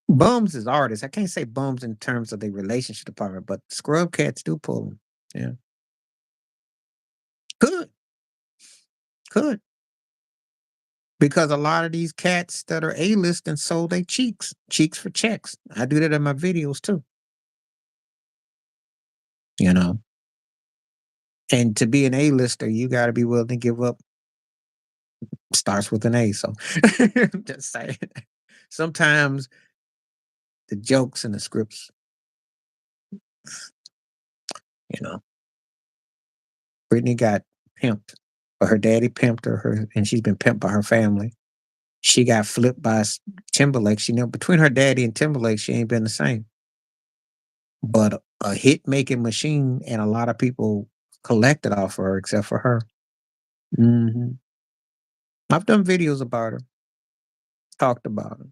bums as artists, I can't say bums in terms of the relationship department, but scrub cats do pull them. Yeah, could could because a lot of these cats that are A-list and sold they cheeks for checks. I do that in my videos too. You know, and to be an A-lister, you got to be willing to give up. Starts with an A, so just saying. Sometimes the jokes and the scripts, you know, Brittany got pimped, but her daddy pimped her, and she's been pimped by her family. She got flipped by Timberlake. She never between her daddy and Timberlake, she ain't been the same. But a hit making machine, and a lot of people collected off her except for her. Hmm. I've done videos about her, talked about her.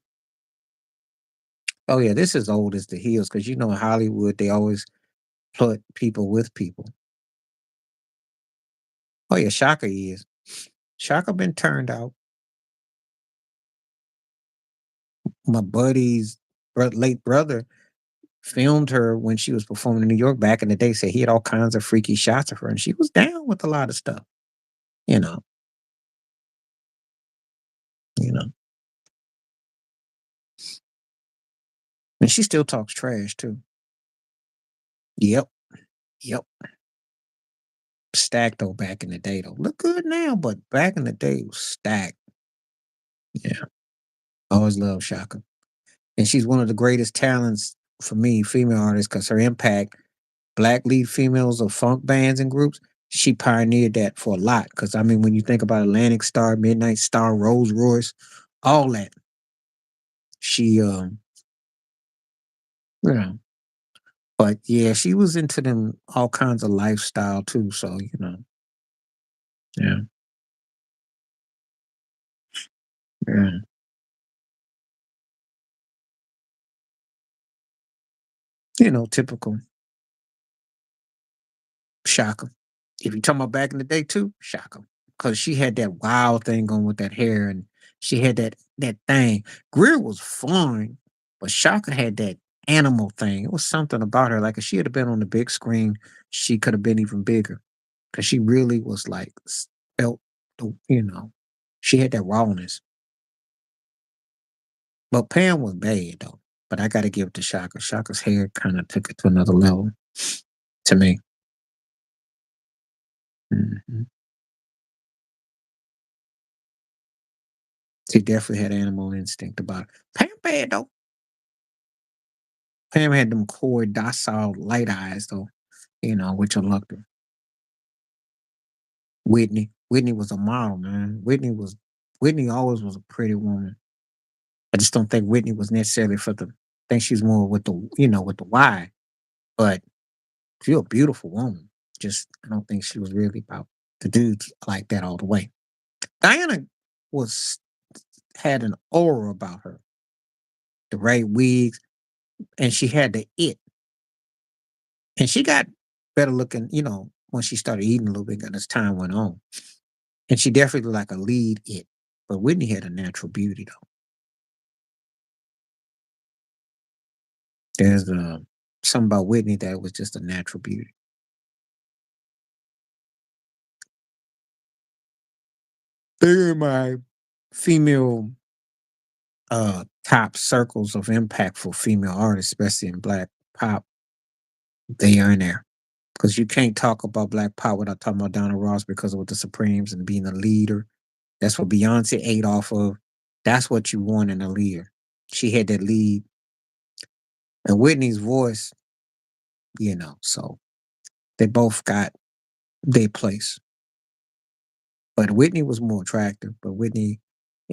Oh yeah, this is old as the hills because you know in Hollywood they always put people with people. Oh yeah, Shaka is. Shaka been turned out. My buddy's late brother filmed her when she was performing in New York back in the day. Said he had all kinds of freaky shots of her, and she was down with a lot of stuff. You know, you know, and she still talks trash too. Yep, yep. Stacked though back in the day though. Look good now, but back in the day it was stacked. Yeah, always loved Shaka, and she's one of the greatest talents for me, female artists, because her impact black lead females of funk bands and groups, she pioneered that for a lot. Because I mean, when you think about Atlantic Star, Midnight Star, Rolls Royce, all that, she you know. But yeah, she was into them all kinds of lifestyle too. So yeah, yeah, typical Shaka. If you talking about back in the day too, Shaka, because she had that wild thing going with that hair, and she had that thing. Greer was fine, but Shaka had that animal thing. It was something about her. Like if she had been on the big screen, she could have been even bigger because she really was like felt the. She had that rawness. But Pam was bad though. But I got to give it to Shaka. Shaka's hair kind of took it to another level to me. Mhm. She definitely had animal instinct about it. Pam bad though. Pam had them core, docile, light eyes, though, which unlocked her. Whitney was a model, man. Whitney always was a pretty woman. I just don't think Whitney was necessarily for the. I think she's more with the why. But she's a beautiful woman. Just I don't think she was really about the dudes like that all the way. Diana was had an aura about her, the right wigs, and she had the it. And she got better looking, when she started eating a little bit and as time went on. And she definitely like a lead it. But Whitney had a natural beauty though. There's something about Whitney that was just a natural beauty. They're my female top circles of impact for female artists, especially in black pop. They are in there. Because you can't talk about black pop without talking about Donna Ross because of what the Supremes and being a leader. That's what Beyonce ate off of. That's what you want in a leader. She had that lead. And Whitney's voice, so they both got their place. But Whitney was more attractive. But you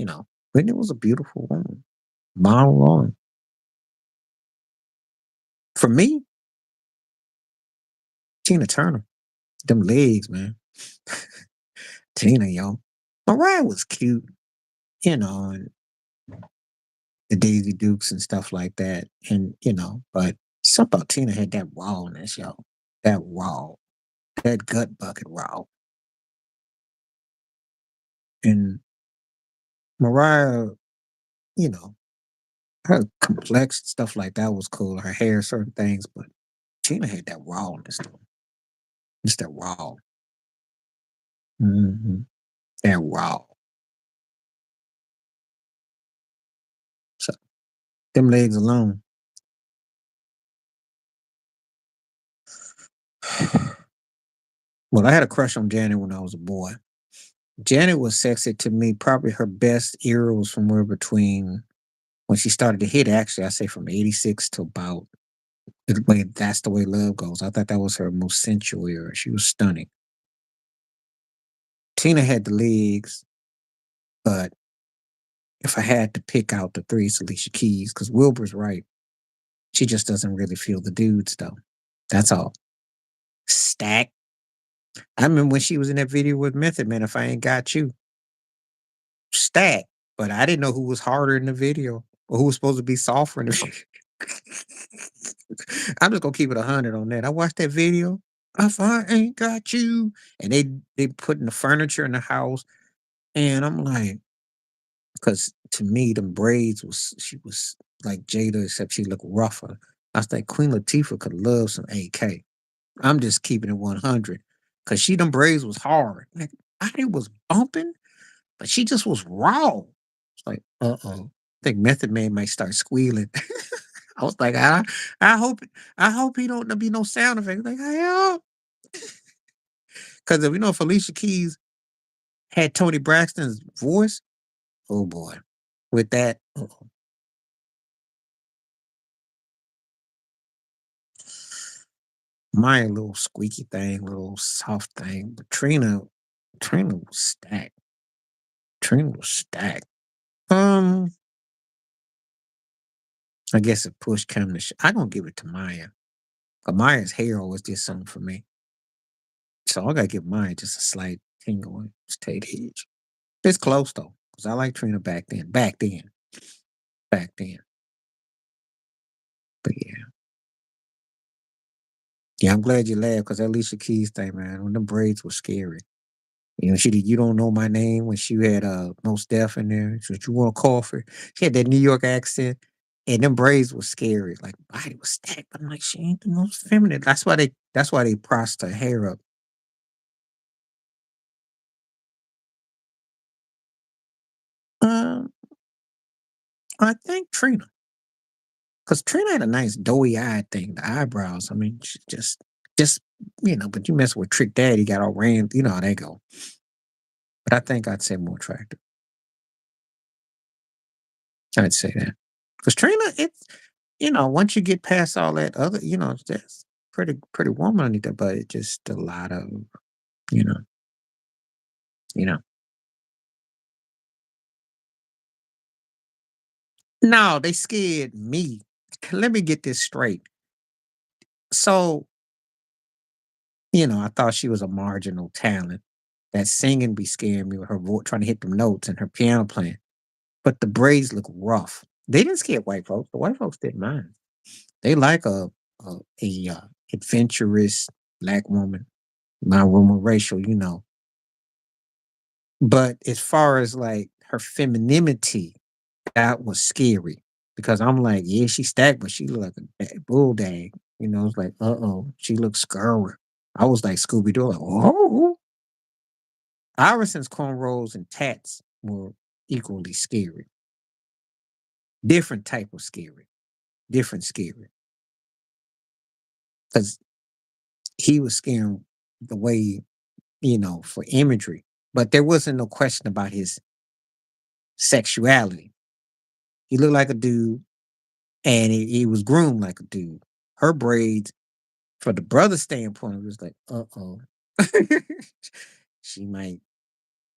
know, Whitney was a beautiful woman. Model on. For me, Tina Turner. Them legs, man. Tina, yo. Mariah was cute, and the Daisy Dukes and stuff like that. But something about Tina had that rawness, yo. That raw. That gut bucket raw. And Mariah, you know, her complex stuff like that was cool. Her hair, certain things, but Tina had that rawness though. Just that raw. That raw. So them legs alone. Well, I had a crush on Janet when I was a boy. Janet was sexy to me. Probably her best era was somewhere between when she started to hit. Actually, I say from '86 to about the way that's the way love goes. I thought that was her most sensual era. She was stunning. Tina had the legs, but if I had to pick out the three, it's Alicia Keys because Wilbur's right. She just doesn't really feel the dudes though. That's all. Stack. I remember when she was in that video with Method Man. If I ain't got you, stack. But I didn't know who was harder in the video or who was supposed to be softer in the video. I'm just gonna keep it 100 on that. I watched that video. If I ain't got you, and they putting the furniture in the house, and I'm like, because to me, them braids was she was like Jada, except she looked rougher. I was like, Queen Latifah could love some AK. I'm just keeping it 100 because she them braids was hard. Like I was bumping, but she just was raw. It's like, uh-oh. I think Method Man might start squealing. I was like, I hope I hope he don't be no sound effects. Like, help. Because if you know Felicia Keys had Tony Braxton's voice, oh boy. With that, my little squeaky thing, little soft thing. But Trina was stacked. Trina was stacked. Um, I guess if push came to I don't give it to Maya. 'Cause Maya's hair always did something for me. So I gotta give Maya just a slight tingle and stay the edge. It's close though, because I like Trina back then. Back then. But yeah. Yeah, I'm glad you laughed because that Alicia Keys thing, man, when them braids were scary. You know, she did You Don't Know My Name when she had Most Def in there. She said, You want coffee? She had that New York accent. And them braids were scary. Like body was stacked. I'm like, she ain't the most feminine. That's why they pressed her hair up. Um, I think Trina. Because Trina had a nice doughy eye thing, the eyebrows. I mean, she just but you mess with Trick Daddy, got all ran, you know how they go. But I think I'd say more attractive. I'd say that. Because Trina, it's once you get past all that other, it's just pretty woman underneath there, but it's just a lot of, you know, you know. No, they scared me. Let me get this straight. So, I thought she was a marginal talent. That singing be scaring me with her voice trying to hit them notes and her piano playing. But the braids look rough. They didn't scare white folks. The white folks didn't mind. They like a adventurous black woman, my woman racial, But as far as like her femininity, that was scary because I'm like, yeah, she's stacked, but she look like a bull dag. It's like, she looks scary. I was like Scooby Doo, like, oh. Iverson's cornrows and tats were equally scary. Different type of scary. Different scary. Because he was scaring the way, for imagery. But there wasn't no question about his sexuality. He looked like a dude and he was groomed like a dude. Her braids, for the brother standpoint, it was like, uh-oh. she might,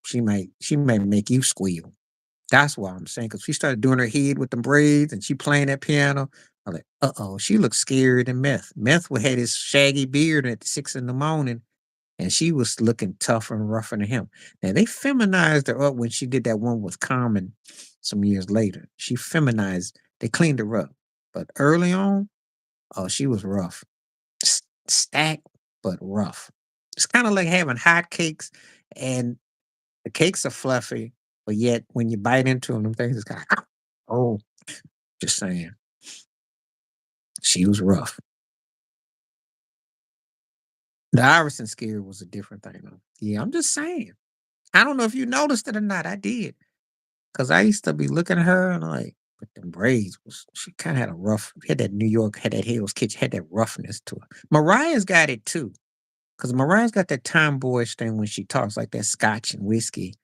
she might make you squeal. That's why I'm saying, because she started doing her head with the braids and she playing that piano. I'm like, uh-oh, she looks scarier than Meth. Meth had his shaggy beard at 6 in the morning, and she was looking tougher and rougher than him. Now they feminized her up when she did that one with Common some years later. She feminized, they cleaned her up. But early on, oh, she was rough. Stacked, but rough. It's kind of like having hot cakes and the cakes are fluffy, but yet when you bite into them things is kind of, oh, just saying. She was rough. The Iverson scare was a different thing though. Yeah, I'm just saying. I don't know if you noticed it or not. I did. Cause I used to be looking at her and like, but them braids was she kind of had a rough, had that New York, had that Hell's Kitchen, had that roughness to her. Mariah's got it too. Cause Mariah's got that tomboyish thing when she talks, like that scotch and whiskey,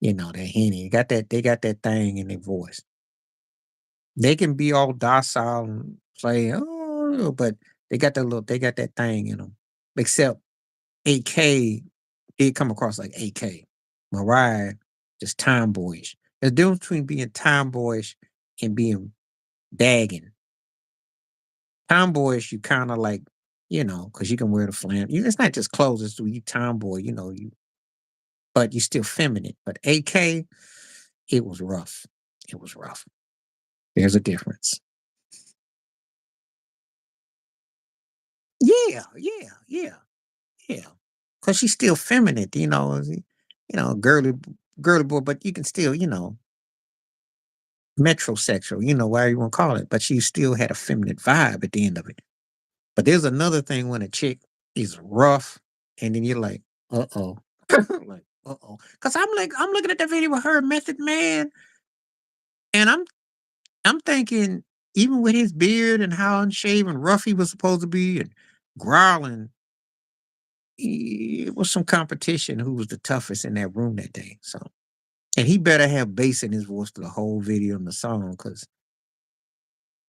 that henny. They got that thing in their voice. They can be all docile and say, oh, but they got that thing in them. Except AK did come across like AK. Mariah, just tomboyish. There's a difference between being tomboyish and being dagging. Tomboyish, you kind of like, because you can wear the flam. It's not just clothes, it's you tomboy, but you still feminine. But AK, it was rough. It was rough. There's a difference. Yeah, yeah, yeah, yeah. Cause she's still feminine, girly boy, but you can still, metrosexual, whatever you want to call it. But she still had a feminine vibe at the end of it. But there's another thing when a chick is rough, and then you're like, uh-oh. Like, uh-oh. Cause I'm looking at that video with her Method Man, and I'm thinking, even with his beard and how unshaven rough he was supposed to be and growling, it was some competition who was the toughest in that room that day. So, and he better have bass in his voice to the whole video and the song, because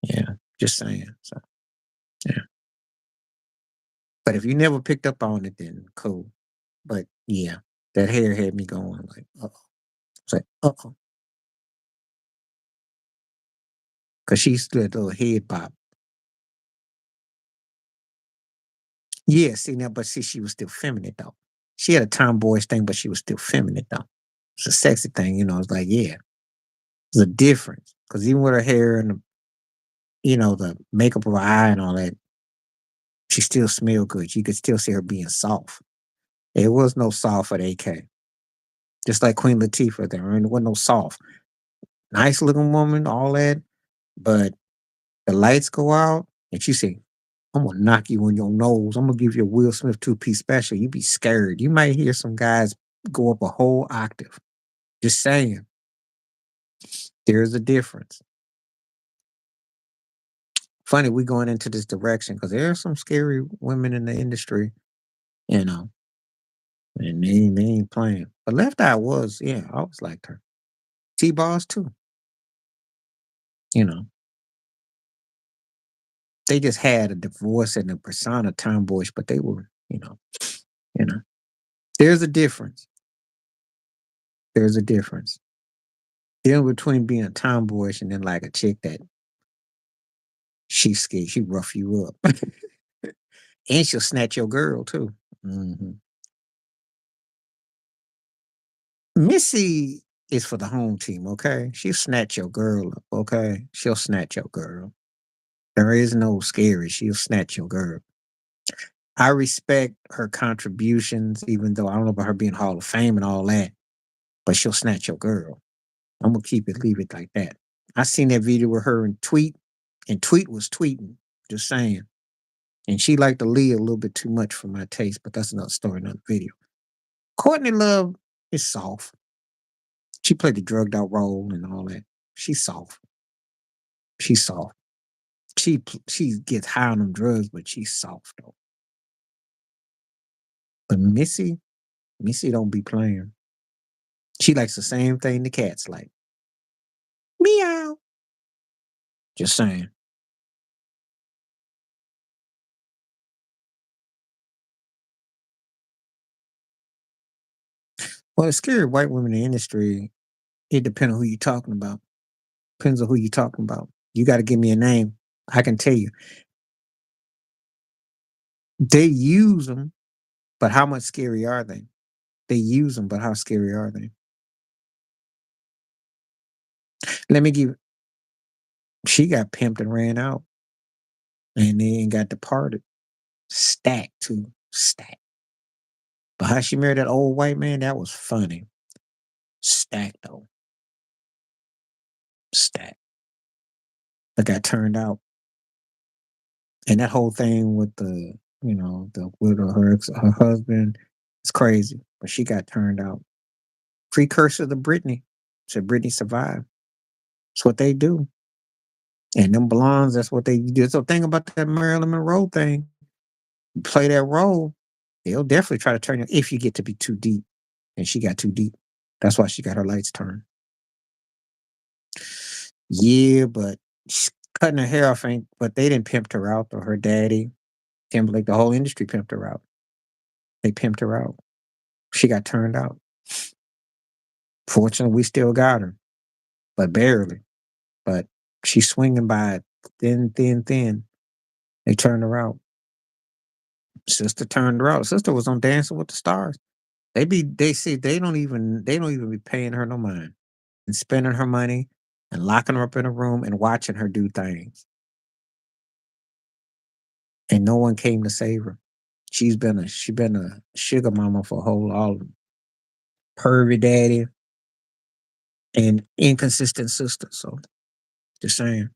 yeah, just saying. So yeah. But if you never picked up on it, then cool. But yeah, that hair had me going like, uh-oh. It's like, uh-oh. Cause she's that little head bop. Yeah, see now, but see, she was still feminine though. She had a tomboyish thing, but she was still feminine though. It's a sexy thing, it's like, yeah, there's a difference. Cause even with her hair and the makeup of her eye and all that, she still smelled good. You could still see her being soft. It was no soft at AK. Just like Queen Latifah there. And it wasn't no soft. Nice looking woman, all that. But the lights go out and she say, I'm gonna knock you on your nose. I'm gonna give you a Will Smith two-piece special. You be scared. You might hear some guys go up a whole octave. Just saying. There's a difference. Funny, we going into this direction because there are some scary women in the industry, you know, and they ain't playing. But Left Eye was, yeah, I always liked her. T-Boss too, you know. They just had a divorce and a persona tomboyish, but they were, you know. There's a difference. There's a difference. Dealing between being tomboyish and then like a chick that she's scared, she rough you up. And she'll snatch your girl too. Mhm. Missy is for the home team, okay? She'll snatch your girl up, okay? She'll snatch your girl. There is no scary. She'll snatch your girl. I respect her contributions, even though I don't know about her being Hall of Fame and all that, but she'll snatch your girl. I'm gonna leave it like that. I seen that video with her and Tweet was tweeting, just saying. And she liked to lead a little bit too much for my taste, but that's another story, another video. Courtney Love is soft. She played the drugged out role and all that. She's soft. She's soft. She gets high on them drugs, but she's soft though. But Missy don't be playing. She likes the same thing the cats like. Meow. Just saying. Well, the scary white women in the industry, it depends on who you're talking about. Depends on who you're talking about. You got to give me a name. I can tell you. They use them, but how much scary are they? They use them, but how scary are they? Let me give. She got pimped and ran out, and then got departed. Stacked too, stacked. But how she married that old white man, that was funny. Stacked though, stacked. But got turned out, and that whole thing with the with her husband, it's crazy. But she got turned out. Precursor to Britney. Said Britney survived. That's what they do. And them blondes, that's what they do. So think about that Marilyn Monroe thing. You play that role, they'll definitely try to turn you if you get to be too deep. And she got too deep. That's why she got her lights turned. Yeah, but she's cutting her hair off ain't but they didn't pimp her out, or her daddy. Timberlake, the whole industry pimped her out. They pimped her out. She got turned out. Fortunately, we still got her, but barely. But she's swinging by thin, thin, thin. They turned her out. Sister turned her out. Sister was on Dancing with the Stars. They don't even be paying her no mind and spending her money and locking her up in a room and watching her do things. And and no one came to save her. She been a sugar mama for whole all of them. Pervy daddy and inconsistent sister. So just saying.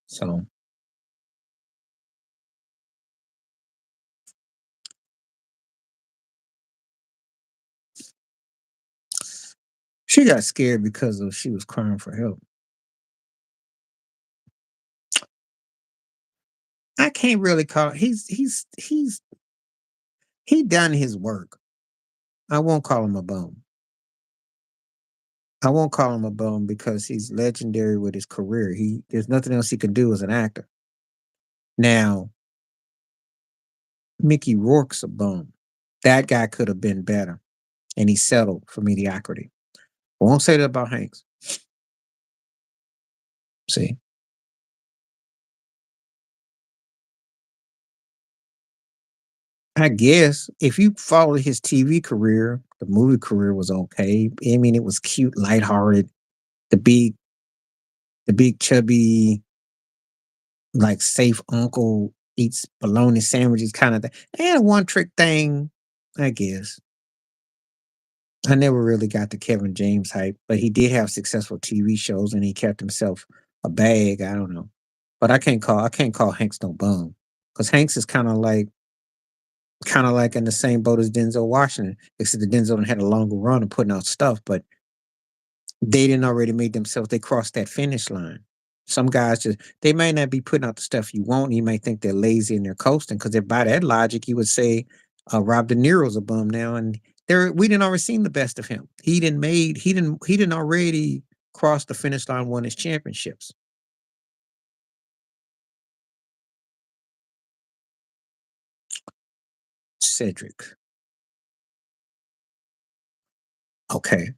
So she got scared because of she was crying for help. I can't really call he done his work. I won't call him a bum. I won't call him a bum because he's legendary with his career. There's nothing else he can do as an actor. Now, Mickey Rourke's a bum. That guy could have been better, and he settled for mediocrity. I won't say that about Hanks. See, I guess if you follow his TV career, the movie career was okay. I mean, it was cute, lighthearted. The big, the big chubby, like safe uncle eats bologna sandwiches kind of thing. And a one trick thing, I guess. I never really got the Kevin James hype, but he did have successful TV shows and he kept himself a bag. I don't know. But I can't call Hanks no bum. Because Hanks is kind of like in the same boat as Denzel Washington, except that Denzel had a longer run of putting out stuff, but they didn't already make themselves, they crossed that finish line. Some guys just, they may not be putting out the stuff you want. You may think they're lazy and they're coasting because by that logic, you would say Rob De Niro's a bum now. And we didn't already seen the best of him. He didn't already cross the finish line, won his championships. Cedric. Okay.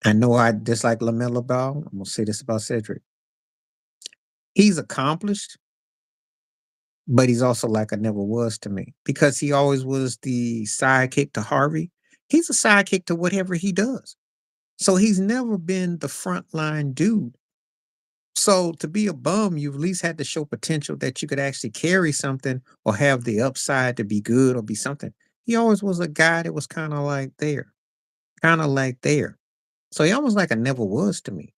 I know I dislike LaMelo Ball. I'm going to say this about Cedric. He's accomplished, but he's also like I never was to me because he always was the sidekick to Harvey. He's a sidekick to whatever he does. So he's never been the frontline dude. So to be a bum, you at least had to show potential that you could actually carry something or have the upside to be good or be something. He always was a guy that was kind of like there. So he almost like a never was to me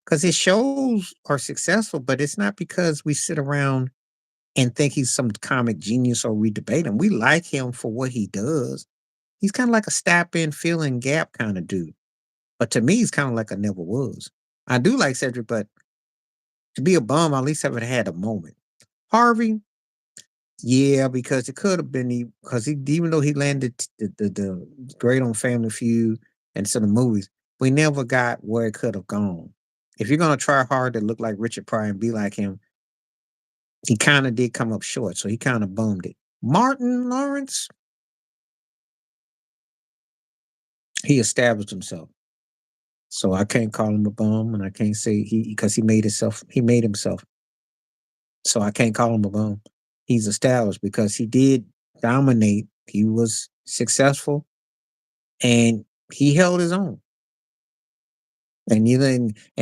because his shows are successful, but it's not because we sit around and think he's some comic genius or we debate him. We like him for what he does. He's kind of like a step in, fill in gap kind of dude. But to me, he's kind of like a never was. I do like Cedric, but to be a bum, I at least haven't had a moment. Harvey, yeah, because it could have been because he even though he landed the great on Family Feud and some of the movies, we never got where it could have gone. If you're gonna try hard to look like Richard Pryor and be like him, he kind of did come up short, so he kind of bummed it. Martin Lawrence, he established himself. So I can't call him a bum, and I can't say he because he made himself. He made himself. So I can't call him a bum. He's established because he did dominate. He was successful, and he held his own. And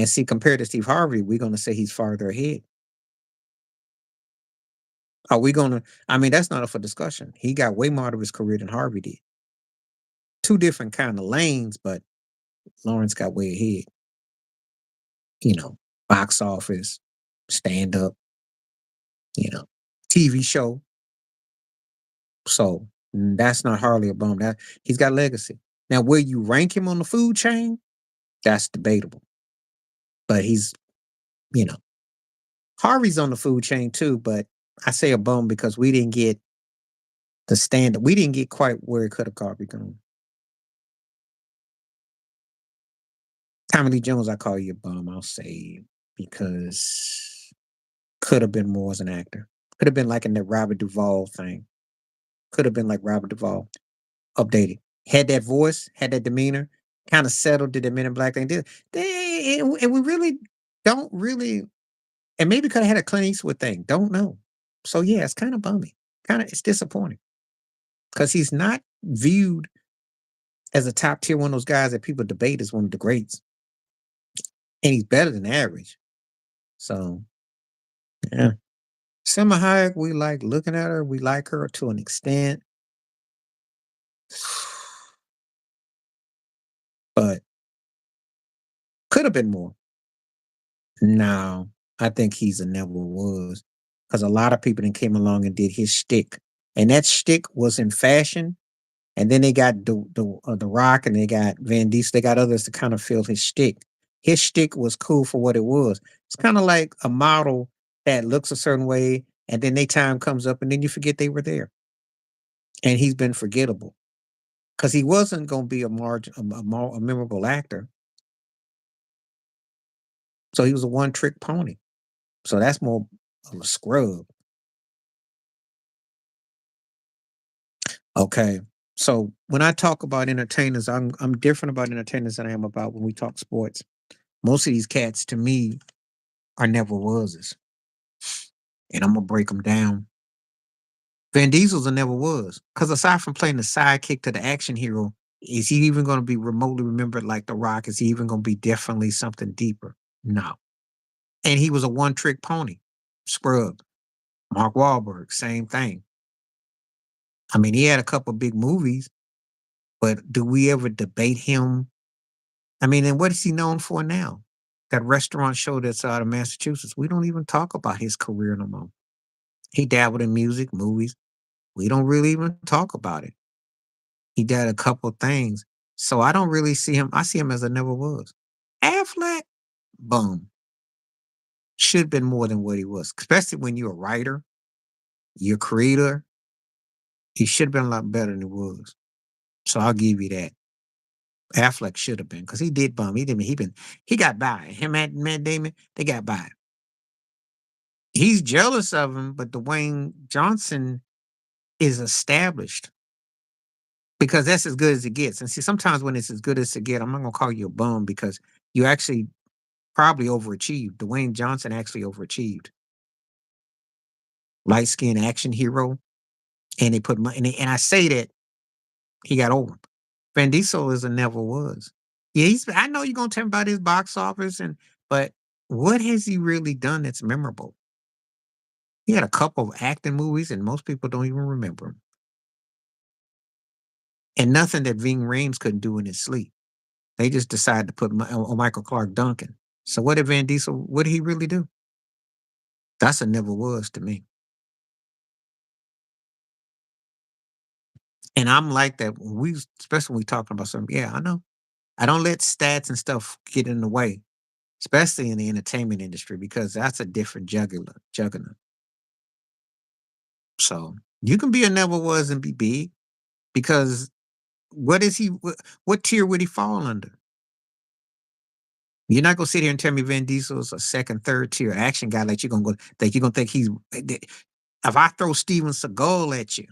see, compared to Steve Harvey, we're going to say he's farther ahead. Are we going to? I mean, that's not up for discussion. He got way more of his career than Harvey did. Two different kind of lanes, but Lawrence got way ahead. Box office, stand up, you know, TV show. So that's not hardly a bum. That he's got legacy. Now, where you rank him on the food chain, that's debatable. But you know, Harvey's on the food chain too. But I say a bum because we didn't get the standard. We didn't get quite where it could have Harvey gone. Tommy Lee Jones, I call you a bum. I'll say because could have been more as an actor. Could have been like in the Robert Duvall thing. Could have been like Robert Duvall, updated. Had that voice, had that demeanor, kind of settled, did the Men in Black thing. And we really don't really, and maybe could have had a Clint Eastwood thing. Don't know. So yeah, it's kind of bummy. It's disappointing because he's not viewed as a top tier one of those guys that people debate as one of the greats, and he's better than average. So yeah, Selma Hayek, we like looking at her. We like her to an extent, but could have been more. No, I think he's a never was because a lot of people then came along and did his shtick, and that shtick was in fashion. And then they got the Rock, and they got Van Diesel. They got others to kind of fill his shtick. His shtick was cool for what it was. It's kind of like a model that looks a certain way, and then their time comes up, and then you forget they were there. And he's been forgettable because he wasn't going to be a memorable actor. So he was a one trick pony. So that's more of a scrub. Okay. So when I talk about entertainers, I'm different about entertainers than I am about when we talk sports. Most of these cats to me are never wases. And I'm gonna break them down. Van Diesel's a never was. Because aside from playing the sidekick to the action hero, is he even gonna be remotely remembered like The Rock? Is he even gonna be definitely something deeper? No. And he was a one-trick pony. Scrub. Mark Wahlberg, same thing. I mean, he had a couple big movies, but do we ever debate him? I mean, and what is he known for now? That restaurant show that's out of Massachusetts. We don't even talk about his career no more. He dabbled in music, movies. We don't really even talk about it. He did a couple things. So I don't really see him. I see him as a never was. Affleck, boom. Should have been more than what he was, especially when you're a writer, you're a creator. He should have been a lot better than he was. So I'll give you that. Affleck should have been because he did bum. He got by. Him and Matt Damon, they got by. He's jealous of him, but Dwayne Johnson is established because that's as good as it gets. And see, sometimes when it's as good as it gets, I'm not gonna call you a bum because you actually probably overachieved. Dwayne Johnson actually overachieved. Light skinned action hero, and they put money. And I say that he got over. Van Diesel is a never was. Yeah, I know you're gonna tell me about his box office, but what has he really done that's memorable? He had a couple of acting movies, and most people don't even remember him. And nothing that Ving Rhames couldn't do in his sleep. They just decided to put on Michael Clark Duncan. So what did Van Diesel? What did he really do? That's a never was to me. And I'm like that when especially when we talking about something. Yeah, I know. I don't let stats and stuff get in the way, especially in the entertainment industry, because that's a different juggernaut. So you can be a never was and be big because what is he? What tier would he fall under? You're not gonna sit here and tell me Vin Diesel's a second, third tier action guy that you're gonna think he's. If I throw Steven Seagal at you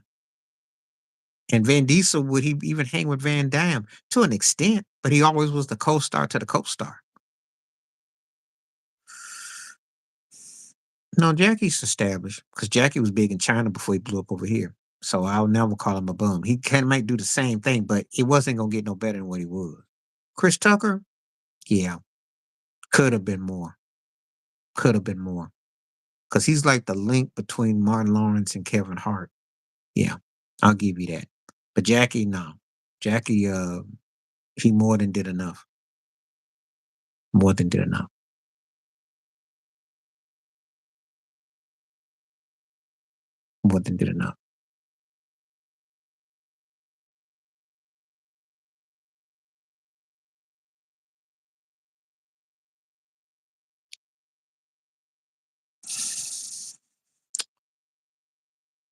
and Vin Diesel, would he even hang with Van Damme to an extent? But he always was the co-star to the co-star. No, Jackie's established because Jackie was big in China before he blew up over here. So I'll never call him a bum. He can might do the same thing, but it wasn't gonna get no better than what he was. Chris Tucker, yeah, could have been more. Could have been more. Because he's like the link between Martin Lawrence and Kevin Hart. Yeah, I'll give you that. But Jackie, no. Jackie, he more than did enough. More than did enough. More than did enough.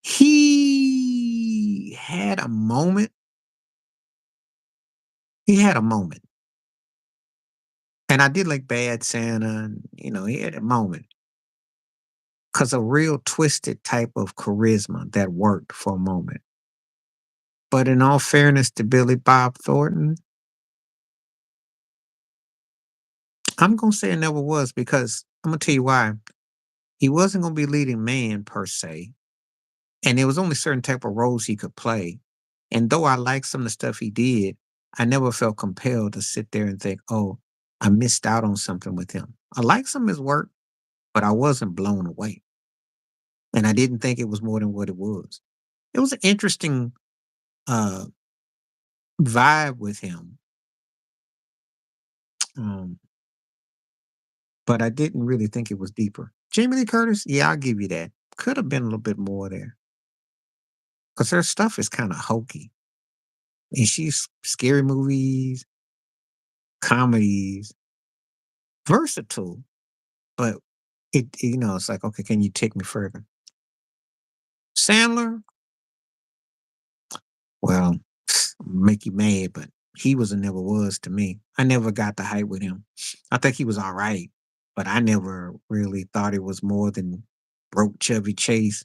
He had a moment. He had a moment. And I did like Bad Santa, and he had a moment. Because a real twisted type of charisma that worked for a moment. But in all fairness to Billy Bob Thornton, I'm gonna say it never was because I'm gonna tell you why. He wasn't gonna be leading man per se, and there was only certain type of roles he could play. And though I liked some of the stuff he did, I never felt compelled to sit there and think, "Oh, I missed out on something with him." I liked some of his work, but I wasn't blown away, and I didn't think it was more than what it was. It was an interesting uh, vibe with him, um, but I didn't really think it was deeper. Jamie Lee Curtis, yeah, I'll give you that. Could have been a little bit more there because her stuff is kind of hokey, and she's scary movies, comedies, versatile, but it's like, okay, can you take me further? Sandler, well, make you mad, but he was and never was to me. I never got the hype with him. I think he was all right, but I never really thought it was more than broke Chevy Chase,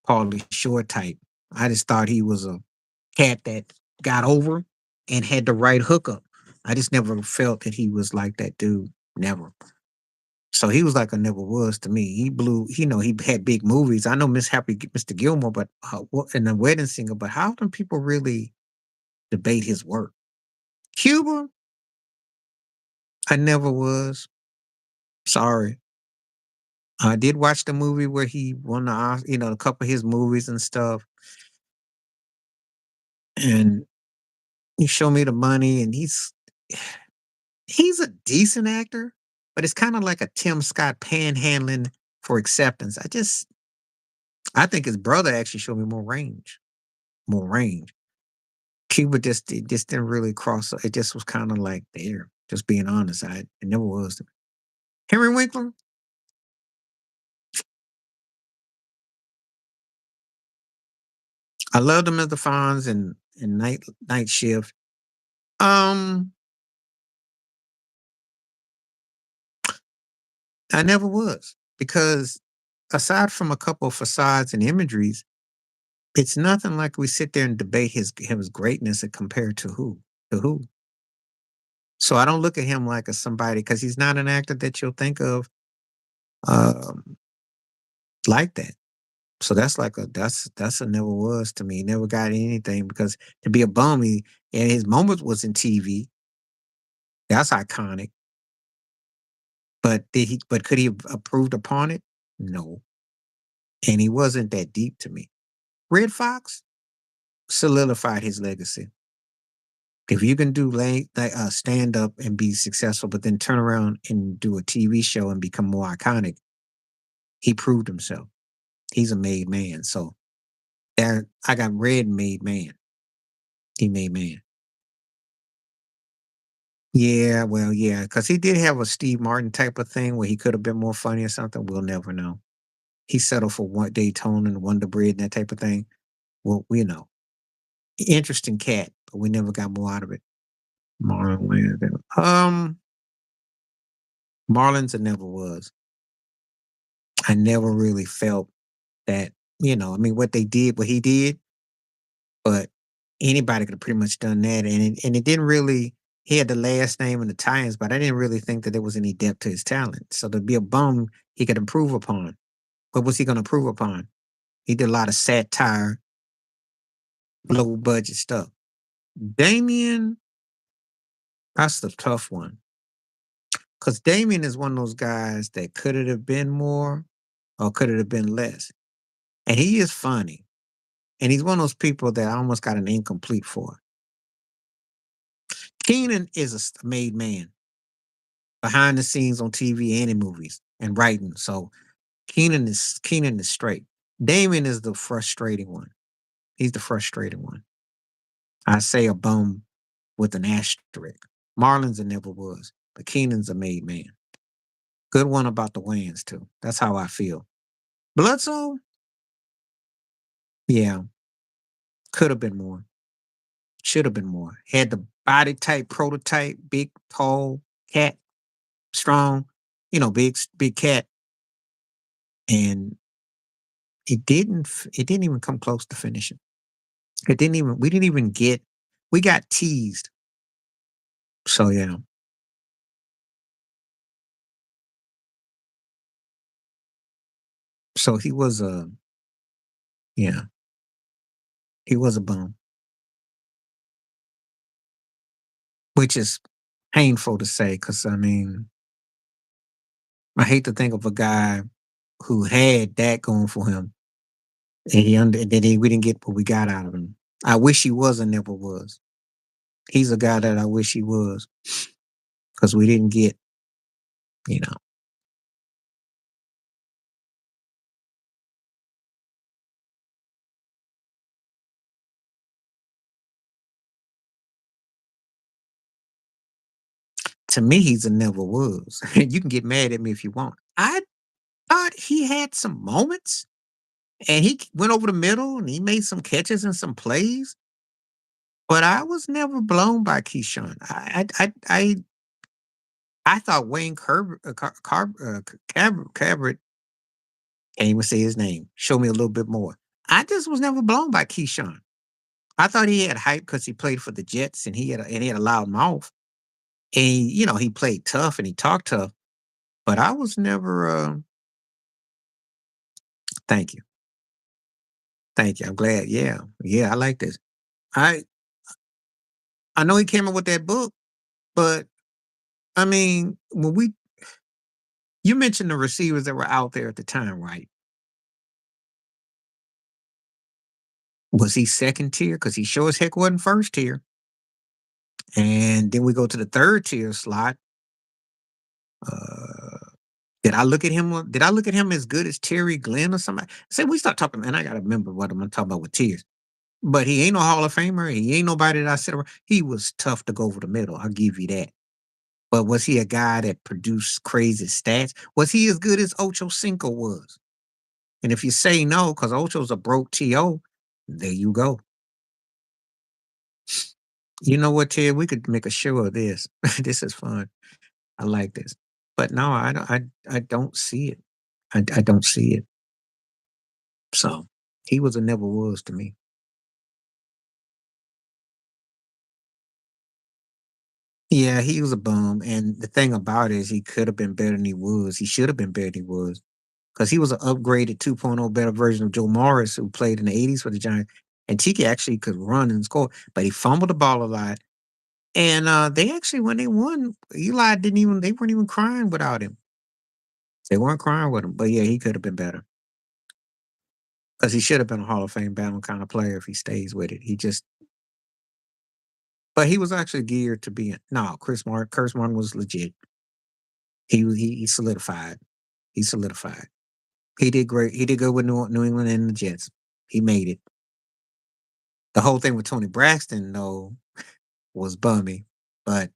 Paulie Shore type. I just thought he was a cat that got over and had the right hookup. I just never felt that he was like that dude. Never. So he was like a never was to me. He blew, he had big movies. I know Miss Happy Mr. Gilmore, but and the Wedding Singer. But how can people really debate his work? Cuba, I never was. Sorry. I did watch the movie where he won the a couple of his movies and stuff. And he showed me the money, and he's a decent actor, but it's kind of like a Tim Scott panhandling for acceptance. I think his brother actually showed me more range. More range. Cuba it just didn't really cross. It just was kind of like there. Just being honest, it never was. Henry Winkler, I loved him as the Fonz and Night Shift. Um, I never was because aside from a couple of facades and imageries, it's nothing like we sit there and debate his greatness and compare to who. So I don't look at him like a somebody because he's not an actor that you'll think of um, like that. So that's a never was to me. He never got anything because to be a bum, and his moment was in TV. That's iconic. But could he have improved upon it? No. And he wasn't that deep to me. Red Fox solidified his legacy. If you can do stand up and be successful, but then turn around and do a TV show and become more iconic, he proved himself. He's a made man. So there, I got Red made man. He made man. Yeah, well, yeah, because he did have a Steve Martin type of thing where he could have been more funny or something. We'll never know. He settled for one Daytona and Wonder Bread and that type of thing. Well, interesting cat, but we never got more out of it. Marlon Wayans. Marlins it never was. I never really felt that, I mean, what he did, but anybody could have pretty much done that. And it didn't really, he had the last name and the tie-ins, but I didn't really think that there was any depth to his talent. So to be a bum, he could improve upon. What was he going to improve upon? He did a lot of satire, low budget stuff. Damien, that's the tough one. Because Damien is one of those guys that could it have been more or could it have been less? And he is funny. And he's one of those people that I almost got an incomplete for. Keenan is a made man behind the scenes on TV and in movies and writing. So Keenan is straight. Damien is the frustrating one. He's the frustrating one. I say a bum with an asterisk. Marlins it never was, but Keenan's a made man. Good one about the Wayans too. That's how I feel. Bledsoe, yeah, could have been more. Should have been more. Had the body type, prototype, big, tall, cat, strong, big cat. And it didn't even come close to finishing. It didn't even we didn't even get we got teased. So yeah. So he was a yeah, he was a bum, which is painful to say because I mean, I hate to think of a guy who had that going for him and we didn't get what we got out of him. I wish he was and never was. He's a guy that I wish he was because we didn't get, you know. To me, he's a never was. You can get mad at me if you want. I thought he had some moments and went over the middle and he made some catches and some plays, but I was never blown by Keyshawn. I thought Wayne Cabot, can't even say his name, show me a little bit more. I just was never blown by Keyshawn. I thought he had hype because he played for the Jets and he had a loud mouth. And he played tough and he talked tough, but I was never thank you. Thank you. I'm glad. Yeah. Yeah, I like this. I I know he came up with that book, but I mean, when we you mentioned the receivers that were out there at the time, right? Was he second tier? Because he sure as heck wasn't first tier. And then we go to the third tier slot. Uh, did I look at him as good as Terry Glenn or somebody? Say we start talking, man. I gotta remember what I'm gonna talk about with tears. But he ain't no Hall of Famer. He ain't nobody that I said he was tough to go over the middle. I'll give you that. But was he a guy that produced crazy stats? Was he as good as Ocho Cinco was? And if you say no, because Ocho's a broke TO, there you go. You know what, Ted? We could make a show of this. This is fun. I like this. But no, I don't see it. I don't see it. So he was a never was to me. Yeah, he was a bum. And the thing about it is he could have been better than he was. He should have been better than he was. Because he was an upgraded 2.0 better version of Joe Morris, who played in the 80s for the Giants. And Tiki actually could run and score, but he fumbled the ball a lot. And they actually, when they won, they weren't even crying without him. They weren't crying with him. But yeah, he could have been better. Because he should have been a Hall of Fame bound kind of player if he stays with it. But he was actually geared to be, no, Chris Martin was legit. He solidified. He solidified. He did great. He did good with New England and the Jets. He made it. The whole thing with Tony Braxton, though, was bummy, but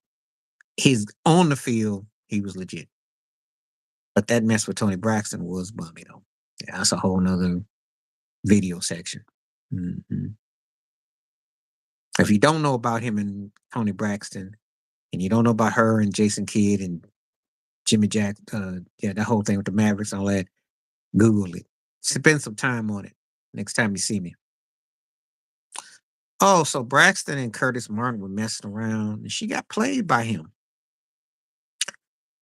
he's on the field, he was legit. But that mess with Tony Braxton was bummy, though. Yeah, that's a whole nother video section. Mhm. If you don't know about him and Tony Braxton, and you don't know about her and Jason Kidd and Jimmy Jack, yeah, that whole thing with the Mavericks and all that, Google it. Spend some time on it next time you see me. Oh, so Braxton and Curtis Martin were messing around, and she got played by him.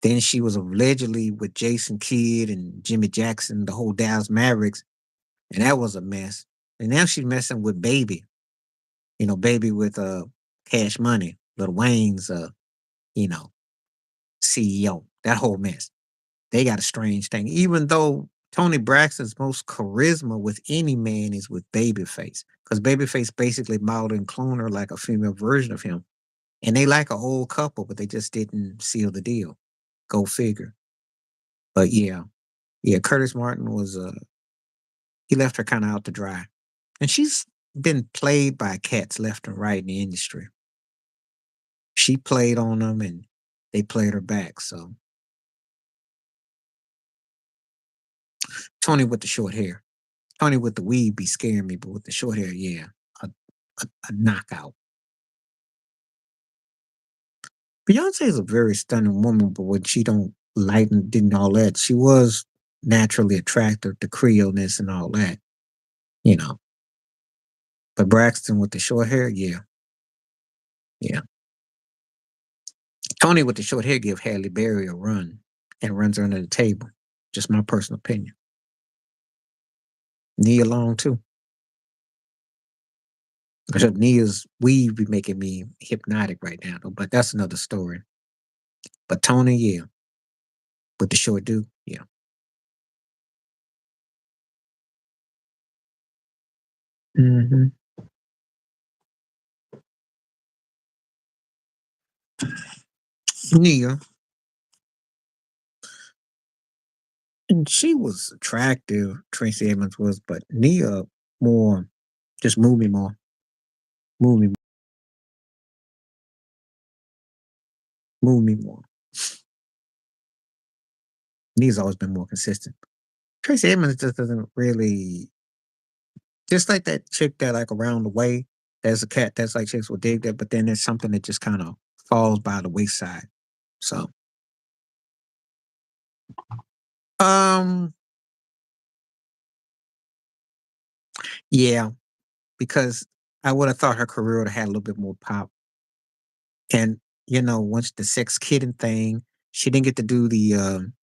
Then she was allegedly with Jason Kidd and Jimmy Jackson, the whole Dallas Mavericks, and that was a mess. And now she's messing with Baby, Baby with Cash Money, Little Wayne's, you know, CEO. That whole mess. They got a strange thing. Even though Tony Braxton's most charisma with any man is with Babyface, because Babyface basically modeled and cloned her like a female version of him. And they like an old couple, but they just didn't seal the deal. Go figure. But yeah, yeah, Curtis Martin was he left her kind of out to dry. And she's been played by cats left and right in the industry. She played on them and they played her back. So Tony with the short hair. Tony with the weave be scaring me, but with the short hair, yeah. A, a knockout. Beyonce is a very stunning woman, but when she don't lighten didn't all that, she was naturally attractive to Creoleness and all that, you know. But Braxton with the short hair, yeah, yeah. Tony with the short hair give Halle Berry a run and runs her under the table. Just my personal opinion. Nia Long too. Except Nia's weave be making me hypnotic right now, though, but that's another story. But Tony, yeah, with the short dude, yeah. Hmm. Nia, and she was attractive. Tracy Evans was, but Nia more just move me more, move me, move me more. Nia's always been more consistent. Tracy Edmonds just doesn't really just like that chick that like around the way. There's a cat that's like chicks will dig that, but then there's something that just kind of falls by the wayside. So, um, yeah, because I would have thought her career would have had a little bit more pop. And once the sex kidding thing, she didn't get to do the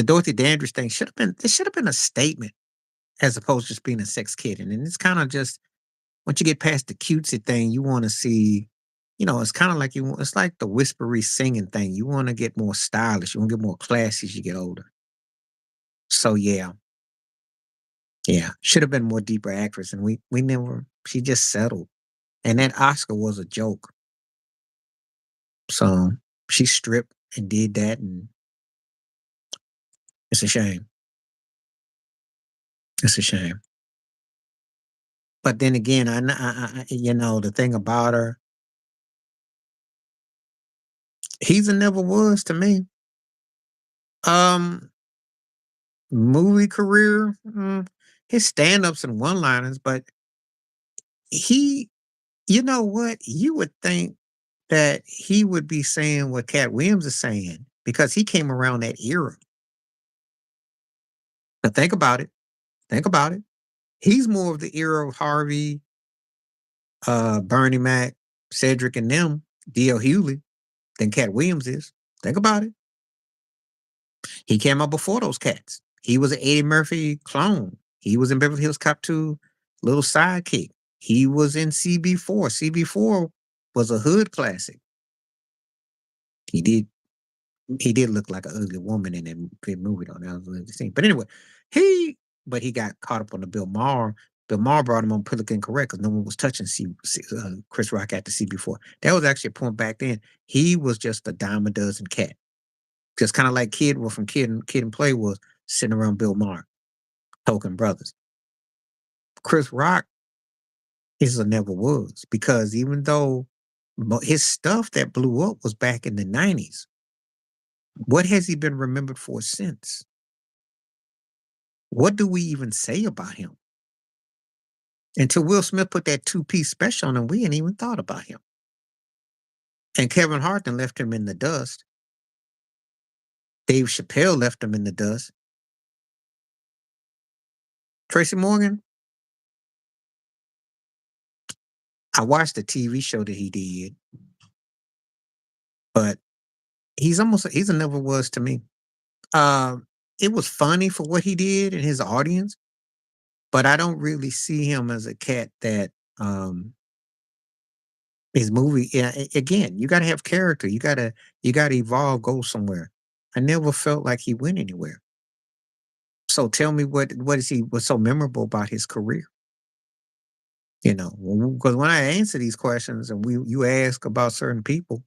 Dorothy Dandridge thing. Should have been it should have been a statement as opposed to just being a sex kidding. And it's kind of just once you get past the cutesy thing, you want to see, it's kind of like it's like the whispery singing thing. You want to get more stylish. You want to get more classy as you get older. So yeah, yeah, should have been more deeper actress, and we never. She just settled, and that Oscar was a joke. So she stripped and did that, and it's a shame. It's a shame. But then again, the thing about her, he's a never was to me. Um, movie career, his stand-ups and one-liners, but he you know what? You would think that he would be saying what Cat Williams is saying because he came around that era. But think about it. Think about it. He's more of the era of Harvey, Bernie Mac, Cedric, and them, D.L. Hewley, than Cat Williams is. Think about it. He came out before those cats. He was an Eddie Murphy clone. He was in Beverly Hills Cop 2, little sidekick. He was in CB4. CB4 was a hood classic. He did he did look like an ugly woman in that movie though. That was the scene. But anyway, he got caught up on the Bill Maher. Bill Maher brought him on politically incorrect because no one was touching Chris Rock after CB4. That was actually a point back then. He was just a dime a dozen cat. Just kind of like from Kid and Play was sitting around Bill Maher, token brothers. Chris Rock is a never was because even though his stuff that blew up was back in the 90s, what has he been remembered for since? What do we even say about him? Until Will Smith put that two-piece special on him, we ain't even thought about him. And Kevin Hart then left him in the dust. Dave Chappelle left him in the dust. Tracy Morgan, I watched the TV show that he did, but he's a never was to me. Uh, it was funny for what he did and his audience, but I don't really see him as a cat that his movie. Yeah, again, you got to have character. You got to evolve, go somewhere. I never felt like he went anywhere. So tell me what's so memorable about his career? Because when I answer these questions and you ask about certain people,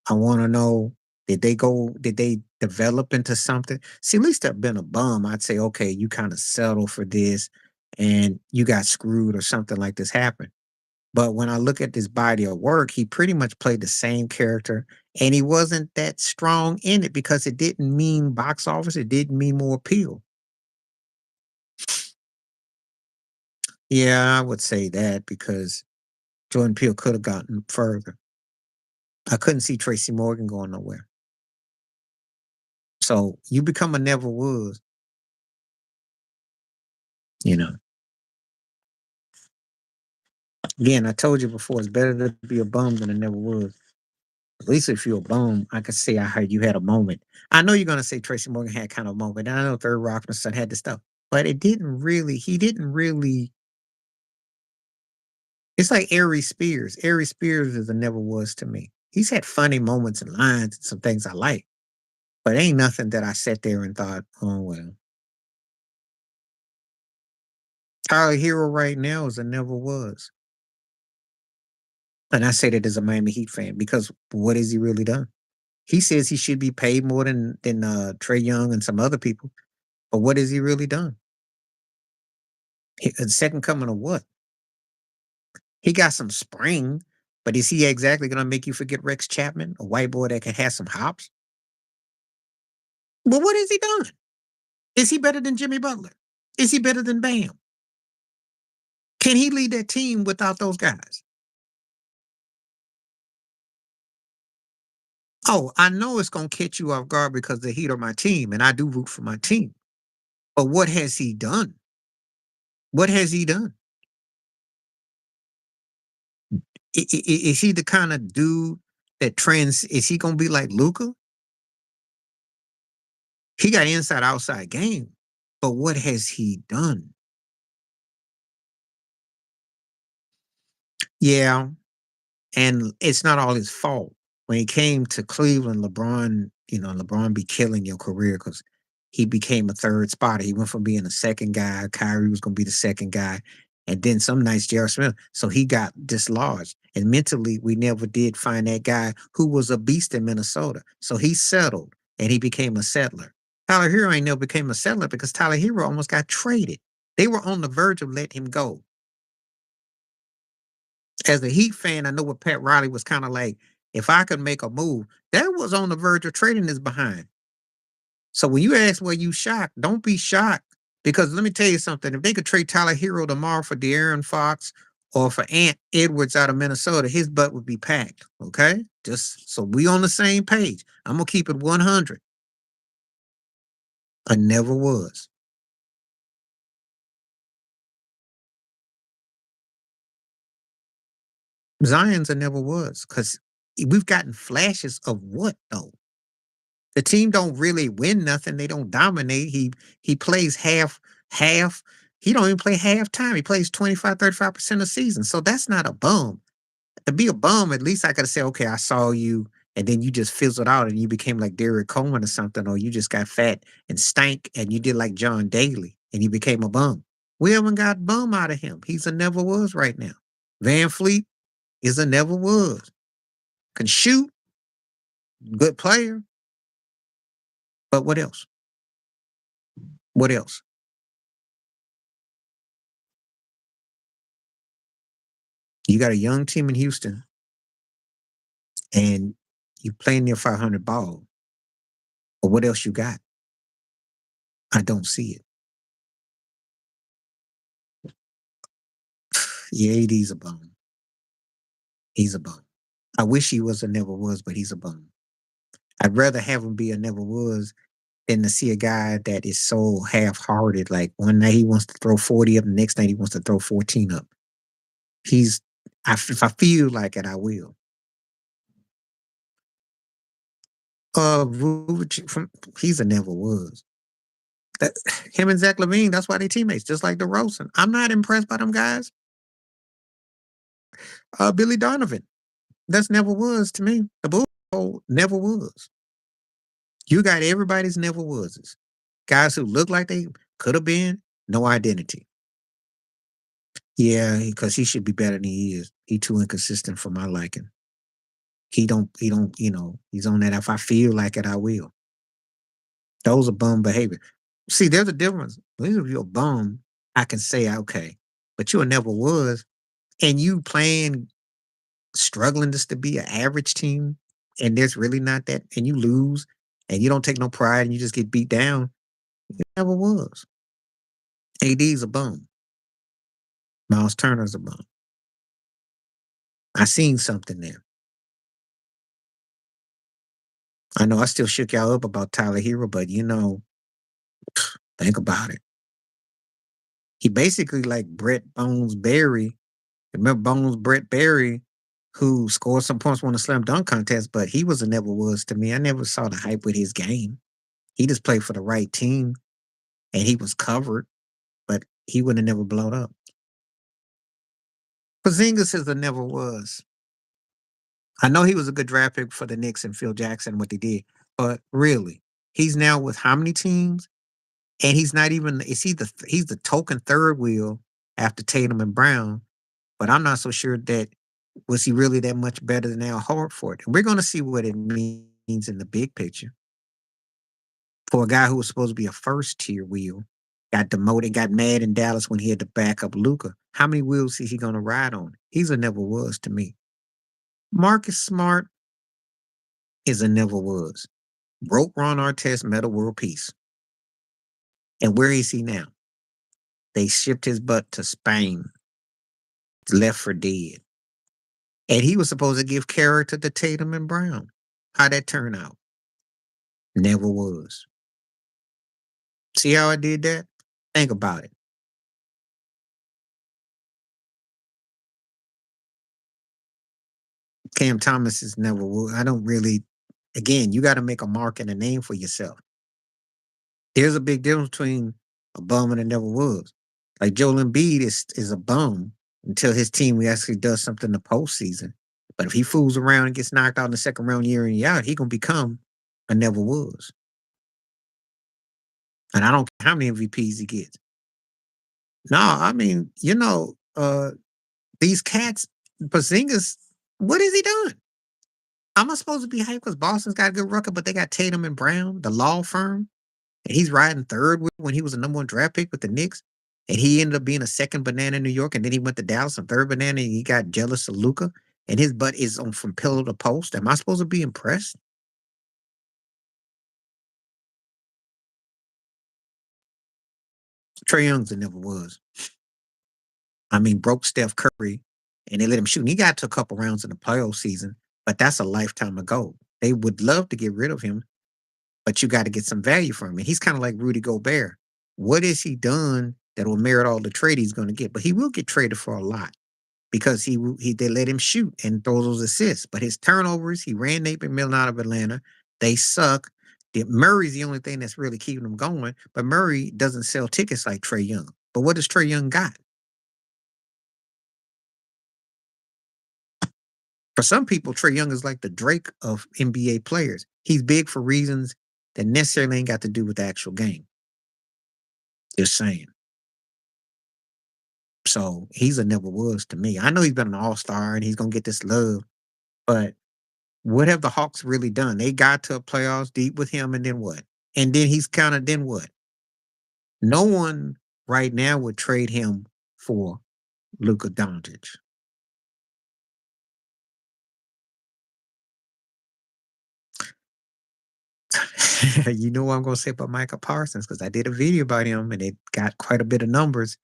I want to know did they develop into something? See, at least I've been a bum. I'd say, okay, you kind of settle for this and you got screwed or something like this happened. But when I look at this body of work, he pretty much played the same character and he wasn't that strong in it because it didn't mean box office. It didn't mean more appeal. Yeah, I would say that because Jordan Peele could have gotten further. I couldn't see Tracy Morgan going nowhere. So you become a never was, you know. Again, I told you before, it's better to be a bum than it never was. At least if you're a bum, I could say I heard you had a moment. I know you're gonna say Tracy Morgan had kind of a moment. And I know Third Rock and Son had this stuff, but he didn't really. It's like Ari Spears. Ari Spears is a never was to me. He's had funny moments and lines and some things I like, but ain't nothing that I sat there and thought, oh well. Tyler Hero right now is a never was. And I say that as a Miami Heat fan because what has he really done? He says he should be paid more than Trey Young and some other people, but what has he really done? A second coming of what? He got some spring, but is he exactly going to make you forget Rex Chapman, a white boy that can have some hops? Well, what has he done? Is he better than Jimmy Butler? Is he better than Bam? Can he lead that team without those guys? Oh, I know it's going to catch you off guard because the Heat are my team, and I do root for my team. But what has he done? What has he done? Is he the kind of dude that trends? Is he going to be like Luca? He got inside outside game, but what has he done? Yeah, and it's not all his fault. When he came to Cleveland, LeBron be killing your career because he became a third spotter. He went from being a second guy. Kyrie was going to be the second guy. And then some nights, J.R. Smith. So he got dislodged. And mentally, we never did find that guy who was a beast in Minnesota. So he settled and he became a settler. Tyler Hero ain't never became a settler because Tyler Hero almost got traded. They were on the verge of letting him go. As a Heat fan, I know what Pat Riley was kind of like. If I could make a move, that was on the verge of trading this behind. So when you ask, were you shocked? Don't be shocked because let me tell you something. If they could trade Tyler Hero tomorrow for De'Aaron Fox or for Ant Edwards out of Minnesota, his butt would be packed. Okay, just so we on the same page. I'm gonna keep it 100. I never was. Zion's a never was because we've gotten flashes of what though. The team don't really win nothing. They don't dominate. He plays half. He don't even play halftime. He plays 25, 35% of the season. So that's not a bum. To be a bum, at least I could say, okay, I saw you, and then you just fizzled out and you became like Derek Coleman or something, or you just got fat and stank and you did like John Daly and you became a bum. We haven't got bum out of him. He's a never was right now. Van Fleet is a never was. Can shoot, good player, but what else? What else? You got a young team in Houston and you playing near 500 ball. But what else you got? I don't see it. Yeah, AD's a bum. He's a bum. I wish he was a never was, but he's a bum. I'd rather have him be a never was than to see a guy that is so half-hearted. Like one night he wants to throw 40 up, the next night he wants to throw 14 up. He's, if I feel like it, I will. He's a never was. That, him and Zach Levine, that's why they teammates, just like DeRozan. I'm not impressed by them guys. Billy Donovan, that's never was to me. The Bulls never was. You got everybody's never was. Guys who look like they could have been, no identity. Yeah, because he should be better than he is. He too inconsistent for my liking. He's on that. If I feel like it, I will. Those are bum behavior. See, there's a difference. If you're a bum, I can say, okay, but you never was. And you playing, struggling just to be an average team, and there's really not that, and you lose, and you don't take no pride, and you just get beat down. You never was. AD's a bum. Miles Turner's a bum. I seen something there. I know I still shook y'all up about Tyler Hero, but think about it. He basically like Brett Bones Berry Remember Bones Brett Berry, who scored some points on the slam dunk contest, but he was a never was to me. I never saw the hype with his game. He just played for the right team and he was covered, but he would have never blown up. Porzingis is a never was. I know he was a good draft pick for the Knicks and Phil Jackson, what they did, but really, he's now with how many teams? And he's not even, he's the token third wheel after Tatum and Brown, but I'm not so sure that was he really that much better than Al Horford. We're going to see what it means in the big picture for a guy who was supposed to be a first tier wheel, got demoted, got mad in Dallas when he had to back up Luca. How many wheels is he going to ride on? He's a never was to me. Marcus Smart is a never was. Broke Ron Artest Meta World Peace. And where is he now? They shipped his butt to Spain, left for dead. And he was supposed to give character to Tatum and Brown. How'd that turn out? Never was. See how I did that? Think about it. Cam Thomas is never was. I don't really, again, you got to make a mark and a name for yourself. There's a big difference between a bum and a never was. Like Joel Embiid is a bum until his team actually does something in the postseason. But if he fools around and gets knocked out in the second round year in year out, he gonna become a never was. And I don't care how many MVPs he gets. No, I mean, these cats, Porzingis, what has he done? Am I supposed to be hyped because Boston's got a good record, but they got Tatum and Brown, the law firm, and he's riding third when he was a number one draft pick with the Knicks, and he ended up being a second banana in New York, and then he went to Dallas, a third banana, and he got jealous of Luca, and his butt is on from pillow to post. Am I supposed to be impressed? Trey Young's it never was. I mean, broke Steph Curry, and they let him shoot. And he got to a couple rounds in the playoff season, but that's a lifetime ago. They would love to get rid of him, but you got to get some value from him. And he's kind of like Rudy Gobert. What has he done that will merit all the trade he's going to get? But he will get traded for a lot because they let him shoot and throw those assists. But his turnovers, he ran Nate McMillan out of Atlanta. They suck. Murray's the only thing that's really keeping them going. But Murray doesn't sell tickets like Trey Young. But what does Trey Young got? For some people, Trey Young is like the Drake of NBA players. He's big for reasons that necessarily ain't got to do with the actual game. Just saying. So he's a never was to me. I know he's been an all-star and he's gonna get this love, but what have the Hawks really done? They got to a playoffs deep with him, and then what? And then he's kind of then what? No one right now would trade him for Luka Doncic. You know what I'm gonna say about Michael Parsons because I did a video about him and it got quite a bit of numbers.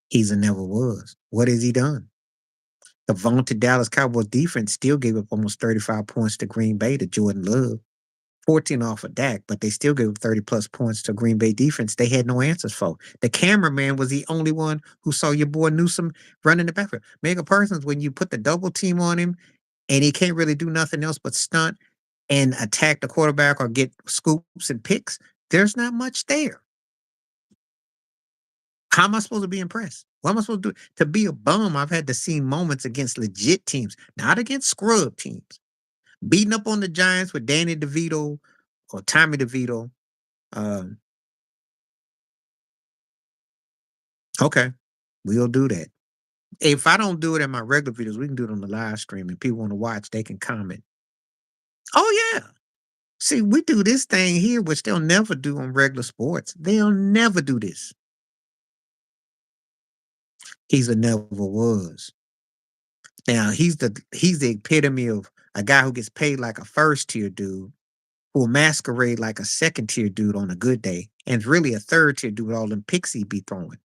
He's a never was. What has he done? The vaunted Dallas Cowboys defense still gave up almost 35 points to Green Bay to Jordan Love. 14 off of Dak, but they still gave 30 plus points to Green Bay defense they had no answers for. The cameraman was the only one who saw your boy Newsom running the backfield. Mega Parsons, when you put the double team on him and he can't really do nothing else but stunt and attack the quarterback or get scoops and picks, there's not much there. How am I supposed to be impressed? What am I supposed to do? To be a bum, I've had to see moments against legit teams, not against scrub teams. Beating up on the Giants with Danny DeVito or Tommy DeVito. Okay, we'll do that. If I don't do it in my regular videos, we can do it on the live stream. And people want to watch, they can comment. Oh, yeah. See, we do this thing here, which they'll never do on regular sports. They'll never do this. He's a never was. Now, he's the epitome of a guy who gets paid like a first tier dude who will masquerade like a second tier dude on a good day and is really a third tier dude with all them picks he be throwing.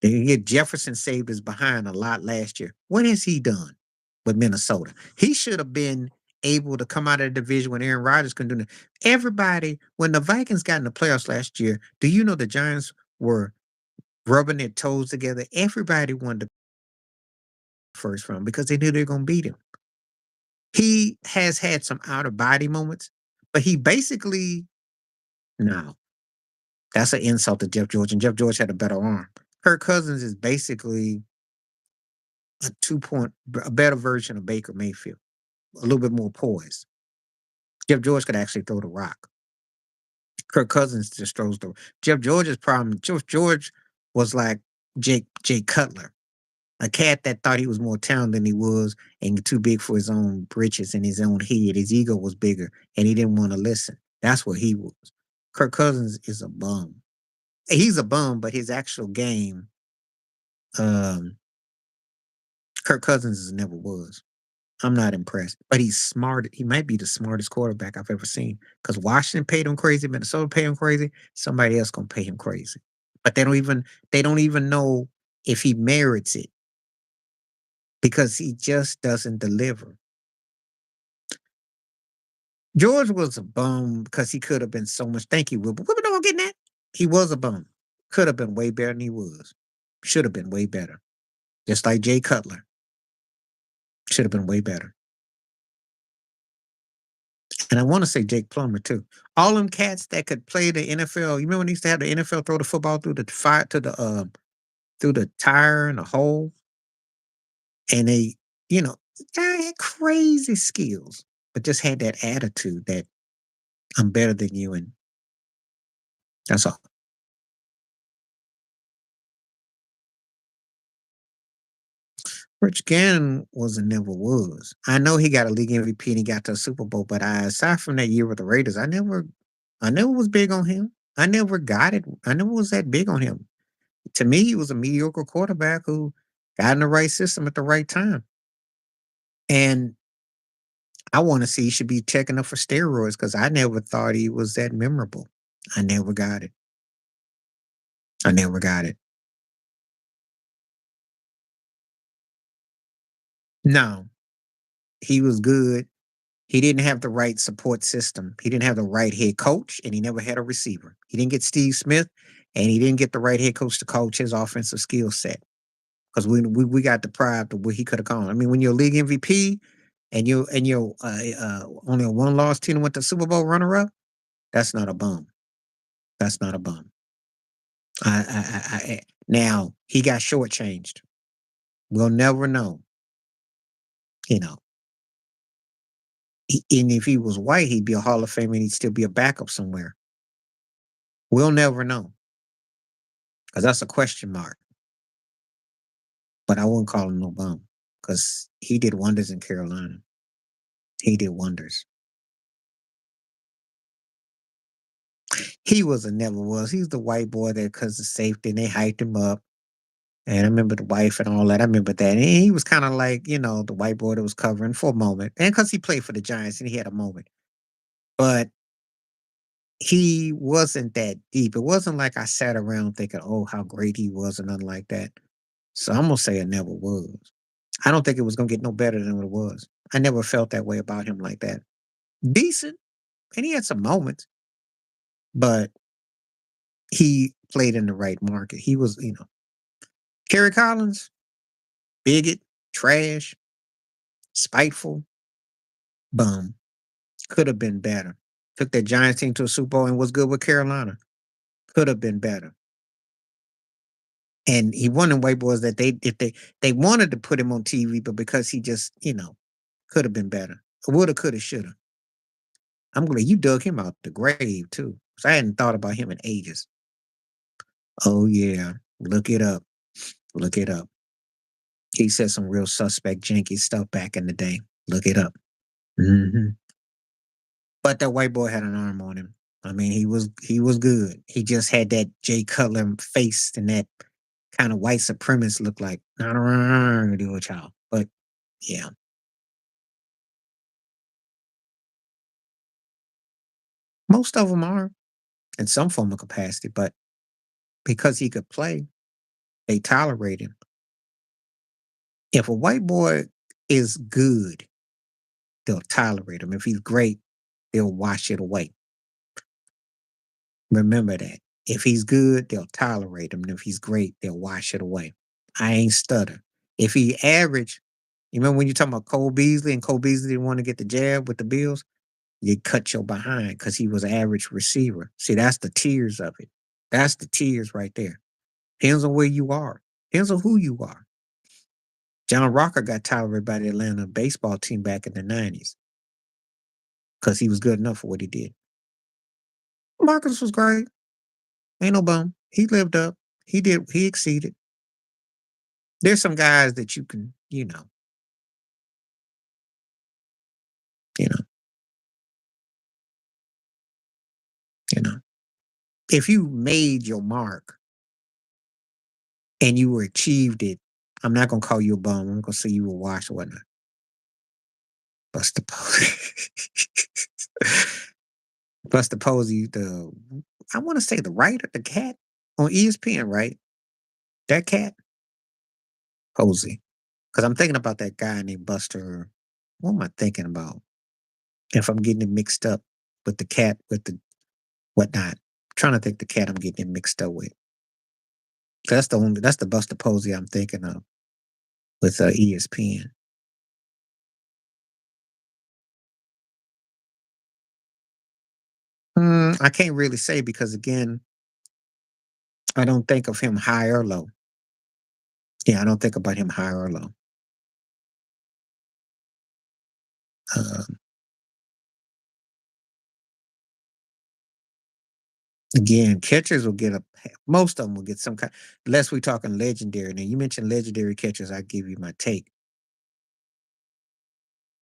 They can get Jefferson saved his behind a lot last year. What has he done with Minnesota? He should have been able to come out of the division when Aaron Rodgers couldn't do it. Everybody, when the Vikings got in the playoffs last year, do you know the Giants were rubbing their toes together? Everybody wanted to first round because they knew they were going to beat him. He has had some out of body moments, but he basically, no, that's an insult to Jeff George, and Jeff George had a better arm. Kirk Cousins is basically a a better version of Baker Mayfield, a little bit more poised. Jeff George could actually throw the rock. Kirk Cousins just throws the. Jeff George's problem. Jeff George was like Jake Cutler, a cat that thought he was more talented than he was, and too big for his own britches and his own head. His ego was bigger, and he didn't want to listen. That's what he was. Kirk Cousins is a bum. He's a bum, but his actual game, um, Kirk Cousins never was. I'm not impressed, but he's smart. He might be the smartest quarterback I've ever seen because Washington paid him crazy, Minnesota paid him crazy. Somebody else gonna pay him crazy, but they don't even know if he merits it because he just doesn't deliver. George was a bum because he could have been so much. Thank you, Wilbur. Wilbur, don't getting that. He was a bum. Could have been way better than he was. Should have been way better. Just like Jay Cutler. Should have been way better. And I want to say Jake Plummer too. All them cats that could play the NFL. You remember when they used to have the NFL throw the football through the fire to the through the tire and the hole, and they, you know, guy had crazy skills, but just had that attitude that I'm better than you, and that's all. Rich Gannon was and never was. I know he got a league MVP and he got to a Super Bowl, but aside from that year with the Raiders, I never was big on him. I never got it. I never was that big on him. To me, he was a mediocre quarterback who got in the right system at the right time. And I want to see he should be checking up for steroids because I never thought he was that memorable. I never got it. I never got it. No, he was good. He didn't have the right support system. He didn't have the right head coach, and he never had a receiver. He didn't get Steve Smith, and he didn't get the right head coach to coach his offensive skill set because we got deprived of what he could have gone. I mean, when you're a league MVP and you're only a one loss team and went to Super Bowl runner up, that's not a bum. That's not a bum. Now he got shortchanged. We'll never know. You know, and if he was white, he'd be a Hall of Famer and he'd still be a backup somewhere. We'll never know because that's a question mark. But I wouldn't call him no bum because he did wonders in Carolina. He did wonders. He was a never was. He's the white boy that because of safety and they hyped him up. And I remember the wife and all that. I remember that. And he was kind of like, the white boy that was covering for a moment. And because he played for the Giants and he had a moment. But he wasn't that deep. It wasn't like I sat around thinking, oh, how great he was or nothing like that. So I'm going to say it never was. I don't think it was going to get no better than what it was. I never felt that way about him like that. Decent. And he had some moments, but he played in the right market. He was, Kerry Collins, bigot, trash, spiteful, bum. Could have been better. Took that Giants team to a Super Bowl and was good with Carolina. Could have been better. And he won in white boys that they wanted to put him on TV, but because he just, could have been better. Woulda, coulda, shoulda. I'm glad you dug him out the grave too. 'Cause I hadn't thought about him in ages. Oh yeah. Look it up. Look it up. He said some real suspect janky stuff back in the day. Look it up. Hmm. But that white boy had an arm on him. I mean, he was good. He just had that Jay Cutler face and that kind of white supremacist look like not around do a child. But yeah, most of them are in some form of capacity. But because he could play, they tolerate him. If a white boy is good, they'll tolerate him. If he's great, they'll wash it away. Remember that. If he's good, they'll tolerate him. And if he's great, they'll wash it away. I ain't stutter. If he average, You remember when you talking about Cole Beasley and Cole Beasley didn't want to get the jab with the Bills? You cut your behind because he was an average receiver. See, that's the tears of it. That's the tears right there. Depends on where you are. Depends on who you are. John Rocker got tolerated by the Atlanta baseball team back in the 90s because he was good enough for what he did. Marcus was great. Ain't no bum. He lived up. He exceeded. There's some guys that you can, you know, you know. If you made your mark and you achieved it, I'm not gonna call you a bum. I'm gonna say you were washed or whatnot. Buster Posey. Buster Posey, I want to say the writer, the cat on ESPN, right? That cat, Posey. Because I'm thinking about that guy named Buster. What am I thinking about? If I'm getting it mixed up with the cat, with the whatnot. I'm trying to think the cat I'm getting it mixed up with. That's the Buster Posey I'm thinking of with ESPN. I can't really say because again, I don't think of him high or low. Yeah, I don't think about him high or low. Uh, Again, catchers will get most of them will get some kind, unless we're talking legendary. Now, you mentioned legendary catchers, I give you my take.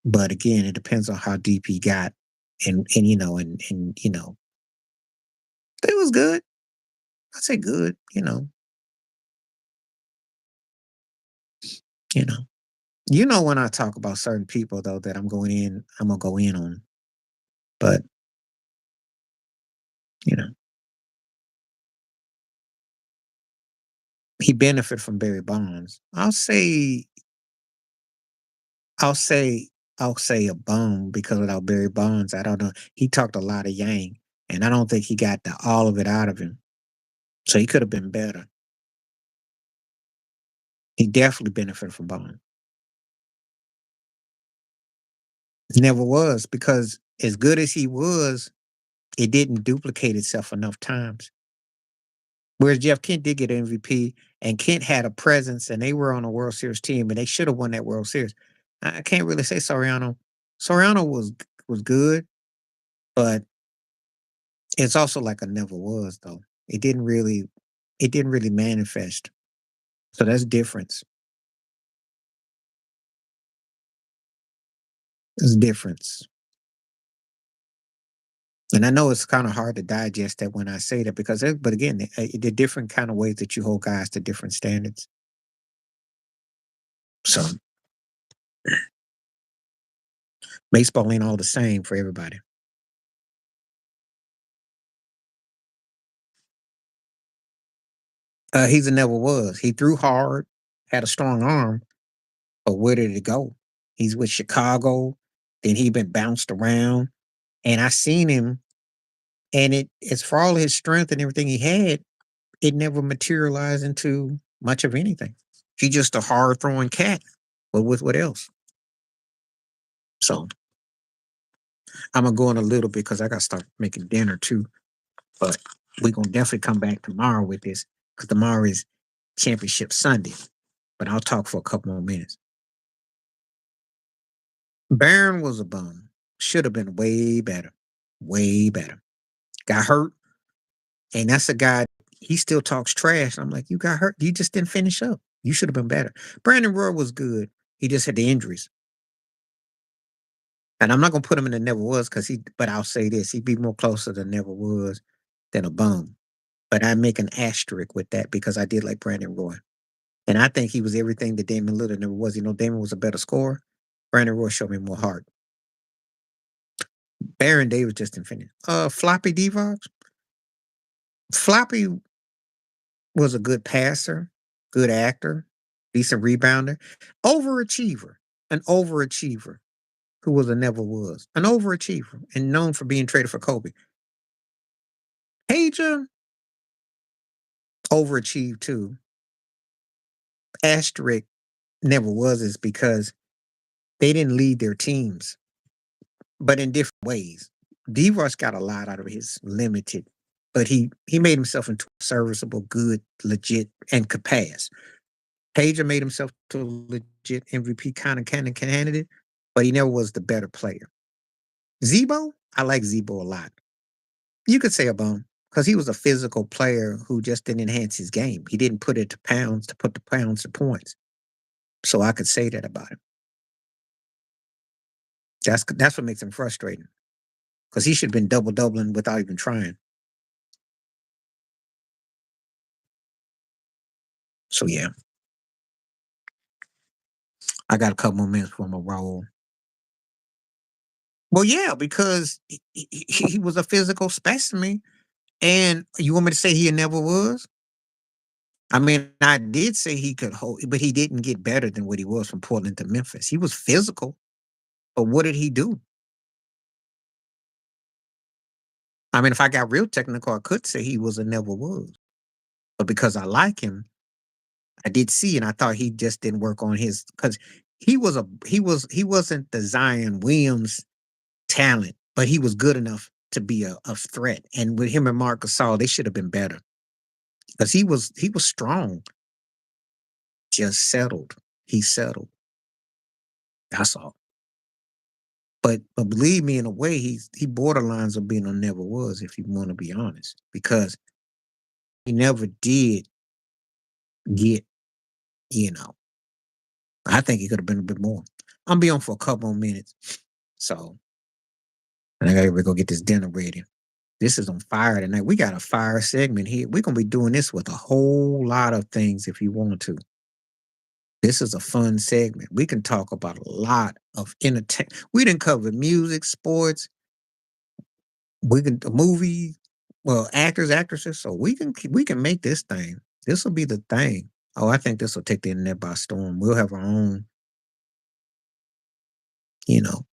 But again, it depends on how deep he got. And it was good. I say good, you know. When I talk about certain people though that I'm gonna go in on. But, you know, he benefited from Barry Bonds. I'll say I'll say a bum because without Barry Bonds, I don't know. He talked a lot of yang, and I don't think he got all of it out of him. So he could have been better. He definitely benefited from Bonds. Never was because as good as he was, it didn't duplicate itself enough times. Whereas Jeff Kent did get MVP, and Kent had a presence, and they were on a World Series team, and they should have won that World Series. I can't really say Soriano. Soriano was good, but it's also like a never was though. It didn't really manifest. So that's difference. There's difference. And I know it's kind of hard to digest that when I say that because, but again, the different kind of ways that you hold guys to different standards. So baseball ain't all the same for everybody. He's a never was. He threw hard, had a strong arm, but where did it go? He's with Chicago. Then he been bounced around, and I seen him, and it's for all his strength and everything he had, it never materialized into much of anything. He's just a hard throwing cat. But with what else? So I'm gonna go in a little bit because I gotta start making dinner too. But we're gonna definitely come back tomorrow with this because tomorrow is championship Sunday. But I'll talk for a couple more minutes. Barron was a bum. Should have been way better. Way better. Got hurt. And that's a guy, he still talks trash. I'm like, you got hurt. You just didn't finish up. You should have been better. Brandon Roy was good. He just had the injuries. And I'm not gonna put him in the never was but I'll say this, he'd be more closer to never was than a bum. But I make an asterisk with that because I did like Brandon Roy. And I think he was everything that Damon Lillard never was. Damon was a better scorer. Brandon Roy showed me more heart. Baron Davis just didn't finish. Floppy Divox. Floppy was a good passer, good actor, decent rebounder, overachiever, an overachiever who was a never was, an overachiever and known for being traded for Kobe. Pager overachieved too. Asterisk never was is because they didn't lead their teams, but in different ways. D-Rush got a lot out of his limited, but he made himself into a serviceable, good, legit, and could pass. Pager made himself to a legit MVP kind of candidate, but he never was the better player. Zebo, I like Zebo a lot. You could say a bum because he was a physical player who just didn't enhance his game. He didn't put it to pounds to put the pounds to points. So I could say that about him. That's what makes him frustrating because he should have been double doubling without even trying. So yeah, I got a couple more minutes for my roll. Well, yeah, because he was a physical specimen, and you want me to say he never was? I mean, I did say he could hold, but he didn't get better than what he was from Portland to Memphis. He was physical, but what did he do? I mean, if I got real technical, I could say he was or never was. But because I like him, I did see, and I thought he just didn't work on his because he wasn't the Zion Williams talent, but he was good enough to be a threat. And with him and Marc Gasol, they should have been better because he was strong, just settled. He settled. That's all. But believe me, in a way, he borderlines of being or never was, if you want to be honest, because he never did get, you know, I think he could have been a bit more. I'm be on for a couple more minutes. So and I gotta go get this dinner ready. This is on fire tonight. We got a fire segment here. We're gonna be doing this with a whole lot of things if you want to. This is a fun segment. We can talk about a lot of entertainment. We didn't cover music, sports, we can movie, well, actors, actresses. So we can make this thing. This will be the thing. Oh, I think this will take the internet by storm. We'll have our own,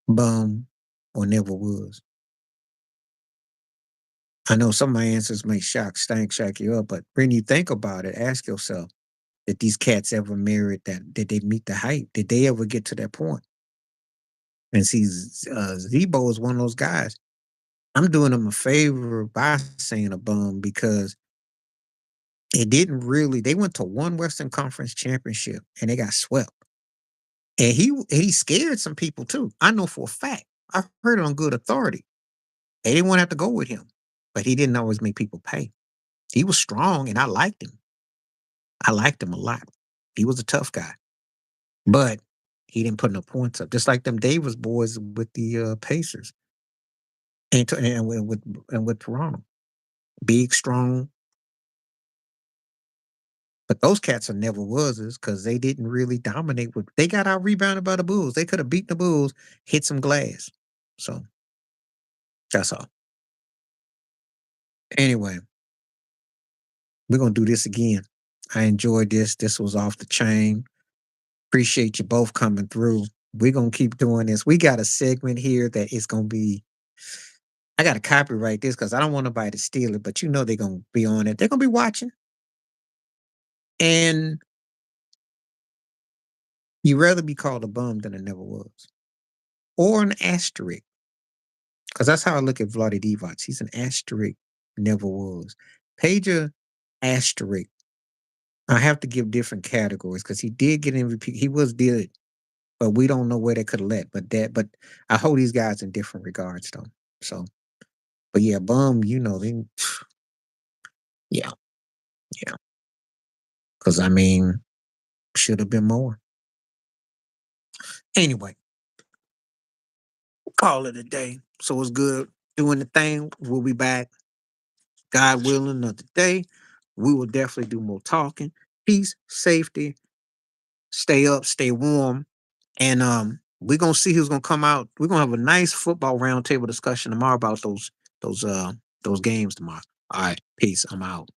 bum or never was. I know some of my answers may shock you up, but when you think about it, ask yourself, did these cats ever merit that? Did they meet the hype? Did they ever get to that point? And see, Zebo is one of those guys. I'm doing him a favor by saying a bum because it didn't really. They went to one Western Conference championship and they got swept. And he scared some people too. I know for a fact. I heard it on good authority. They didn't want to have to go with him, but he didn't always make people pay. He was strong, and I liked him. I liked him a lot. He was a tough guy, but he didn't put no points up. Just like them Davis boys with the Pacers and with Toronto, big, strong. But those cats are never was's because they didn't really dominate. They got out rebounded by the Bulls. They could have beat the Bulls, hit some glass. So that's all. Anyway, we're gonna do this again. I enjoyed this. This was off the chain. Appreciate you both coming through. We're gonna keep doing this. We got a segment here that is gonna be. I gotta copyright this because I don't want nobody to steal it, but they're gonna be on it. They're gonna be watching. And you'd rather be called a bum than a never was. Or an asterisk. Because that's how I look at Vlade Divac. He's an asterisk, never was. Pager, asterisk. I have to give different categories because he did get MVP. He was good, but we don't know where they could have led. But I hold these guys in different regards though. So, but yeah, bum, they, yeah, yeah. Because I mean, should have been more. Anyway, call it a day. So it's good doing the thing. We'll be back, God willing, another day. We will definitely do more talking. Peace, safety, stay up, stay warm. And we're gonna see who's gonna come out. We're gonna have a nice football roundtable discussion tomorrow about those games tomorrow. All right, peace. I'm out.